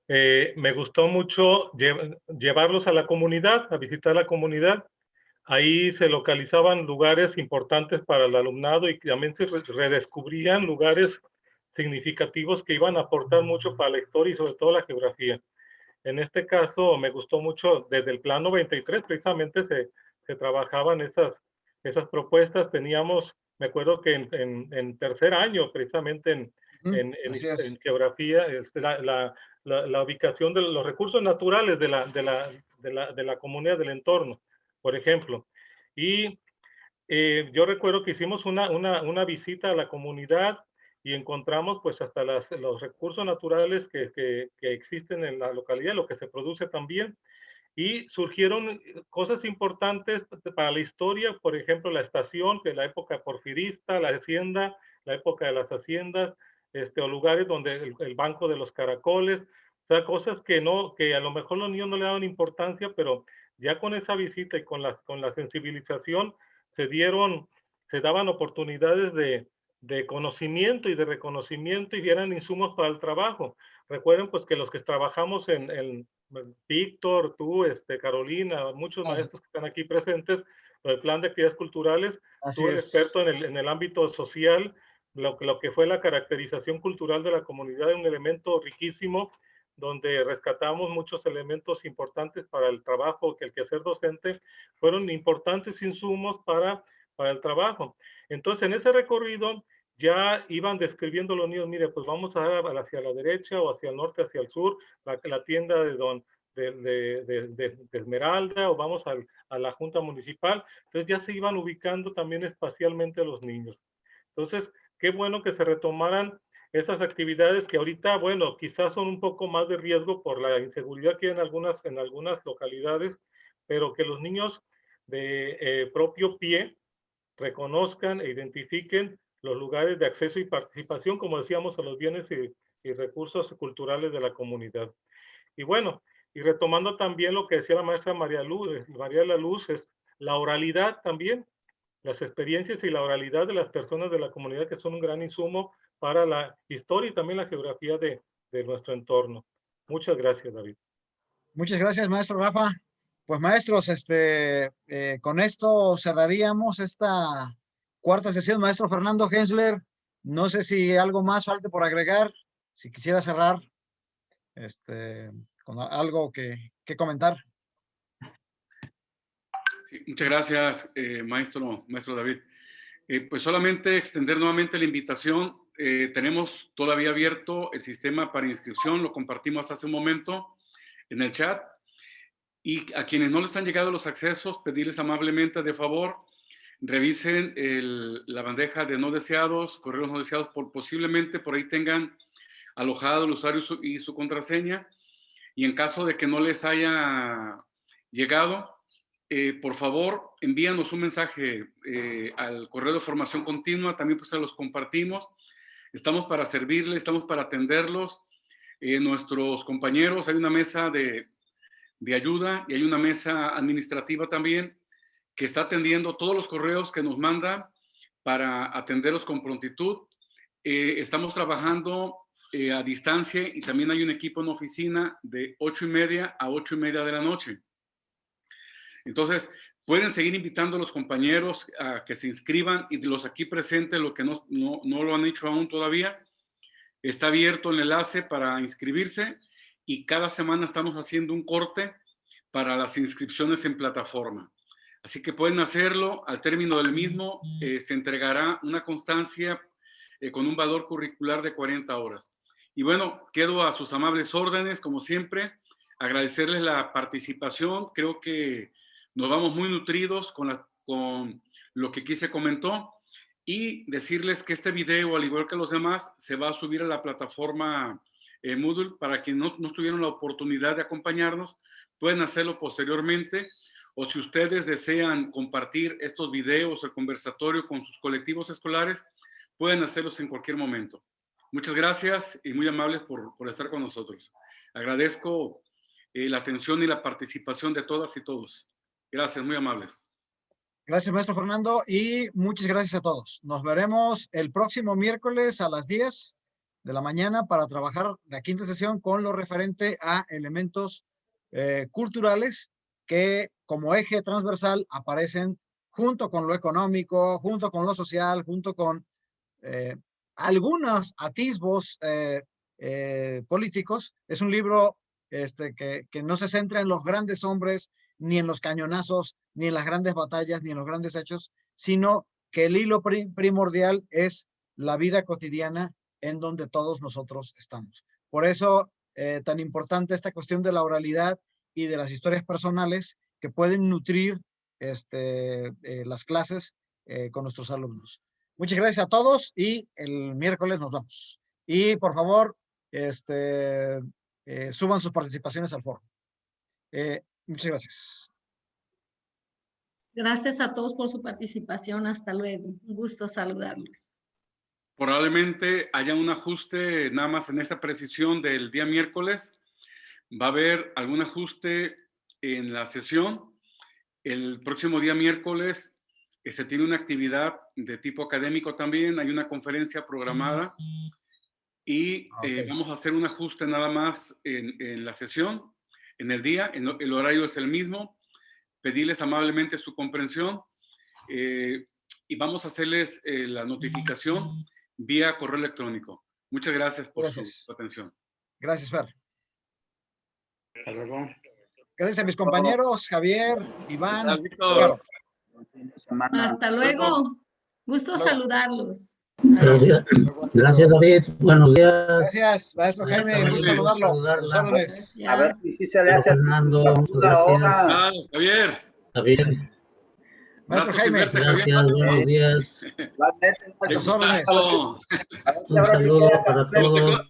me gustó mucho llevarlos a la comunidad, a visitar la comunidad. Ahí se localizaban lugares importantes para el alumnado y también se redescubrían lugares significativos que iban a aportar mucho para la historia y sobre todo la geografía. En este caso me gustó mucho, desde el plan 93 precisamente se trabajaban esas propuestas. Teníamos, me acuerdo que en tercer año precisamente en geografía, la ubicación de los recursos naturales de la comunidad, del entorno, por ejemplo. Y yo recuerdo que hicimos una visita a la comunidad y encontramos pues hasta los recursos naturales que existen en la localidad, lo que se produce también, y surgieron cosas importantes para la historia, por ejemplo la estación, que es la época porfirista, la hacienda, la época de las haciendas, o lugares donde el banco de los caracoles, o sea, cosas que a lo mejor los niños no le daban importancia, pero ya con esa visita y con la sensibilización se daban oportunidades de conocimiento y de reconocimiento y eran insumos para el trabajo. Recuerden pues que los que trabajamos en Víctor, tú, Carolina, muchos maestros que están aquí presentes, el plan de actividades culturales, tú eres experto en el ámbito social, lo que fue la caracterización cultural de la comunidad, un elemento riquísimo, donde rescatamos muchos elementos importantes para el trabajo, que el quehacer docente, fueron importantes insumos para el trabajo. Entonces, en ese recorrido ya iban describiendo los niños, mire, pues vamos a dar hacia la derecha o hacia el norte, hacia el sur, la tienda de de Esmeralda o vamos a la Junta Municipal. Entonces ya se iban ubicando también espacialmente los niños. Entonces, qué bueno que se retomaran esas actividades que ahorita, bueno, quizás son un poco más de riesgo por la inseguridad que hay en algunas localidades, pero que los niños de propio pie reconozcan e identifiquen los lugares de acceso y participación, como decíamos, a los bienes y recursos culturales de la comunidad. Y bueno, y retomando también lo que decía la maestra María de la Luz, es la oralidad también, las experiencias y la oralidad de las personas de la comunidad, que son un gran insumo para la historia y también la geografía de nuestro entorno. Muchas gracias, David. Muchas gracias, maestro Rafa. Pues maestros, con esto cerraríamos esta cuarta sesión. Maestro Fernando Hensler, no sé si algo más falte por agregar, si quisiera cerrar con algo que comentar. Sí, muchas gracias, maestro David. Pues solamente extender nuevamente la invitación. Tenemos todavía abierto el sistema para inscripción, lo compartimos hace un momento en el chat. Y a quienes no les han llegado los accesos, pedirles amablemente de favor, revisen la bandeja de no deseados, correos no deseados, posiblemente por ahí tengan alojado el usuario y su contraseña. Y en caso de que no les haya llegado, por favor, envíanos un mensaje al correo de formación continua, también pues se los compartimos. Estamos para servirles, estamos para atenderlos. Nuestros compañeros, hay una mesa de ayuda y hay una mesa administrativa también que está atendiendo todos los correos que nos mandan para atenderlos con prontitud. Estamos trabajando a distancia y también hay un equipo en oficina de 8:30 a 8:30 de la noche. Entonces, pueden seguir invitando a los compañeros a que se inscriban y de los aquí presentes, los que no lo han hecho aún todavía, está abierto el enlace para inscribirse y cada semana estamos haciendo un corte para las inscripciones en plataforma. Así que pueden hacerlo. Al término del mismo se entregará una constancia con un valor curricular de 40 horas. Y bueno, quedo a sus amables órdenes, como siempre. Agradecerles la participación. Creo que nos vamos muy nutridos con lo que aquí se comentó. Y decirles que este video, al igual que los demás, se va a subir a la plataforma Moodle. Para quienes no tuvieron la oportunidad de acompañarnos, pueden hacerlo posteriormente. O si ustedes desean compartir estos videos, el conversatorio con sus colectivos escolares, pueden hacerlos en cualquier momento. Muchas gracias y muy amables por estar con nosotros. Agradezco la atención y la participación de todas y todos. Gracias, muy amables. Gracias, maestro Fernando, y muchas gracias a todos. Nos veremos el próximo miércoles a las 10 de la mañana para trabajar la quinta sesión con lo referente a elementos culturales que como eje transversal aparecen junto con lo económico, junto con lo social, junto con algunos atisbos políticos. Es un libro que no se centra en los grandes hombres, ni en los cañonazos, ni en las grandes batallas, ni en los grandes hechos, sino que el hilo primordial es la vida cotidiana en donde todos nosotros estamos. Por eso, tan importante esta cuestión de la oralidad y de las historias personales que pueden nutrir las clases con nuestros alumnos. Muchas gracias a todos y el miércoles nos vemos. Y por favor, suban sus participaciones al foro. Muchas gracias. Gracias a todos por su participación. Hasta luego. Un gusto saludarlos. Probablemente haya un ajuste nada más en esta precisión del día miércoles. Va a haber algún ajuste en la sesión. El próximo día miércoles se tiene una actividad de tipo académico también. Hay una conferencia programada y vamos a hacer un ajuste nada más en la sesión, en el día. El horario es el mismo. Pedirles amablemente su comprensión y vamos a hacerles la notificación vía correo electrónico. Muchas gracias por su atención. Gracias, Fer. Hasta luego. Gracias a mis compañeros, Javier, Iván. Hasta luego. Gusto saludarlos. Gracias. Gracias, David. Buenos días. Gracias, maestro Jaime, un gusto saludarlo. A sus órdenes. A ver si se le hace Fernando, ahora. Ah, Javier. Javier. Maestro Rato sin Jaime. verte, Javier. Gracias, buenos días. A sus órdenes. Gustazo. Un saludo para todos.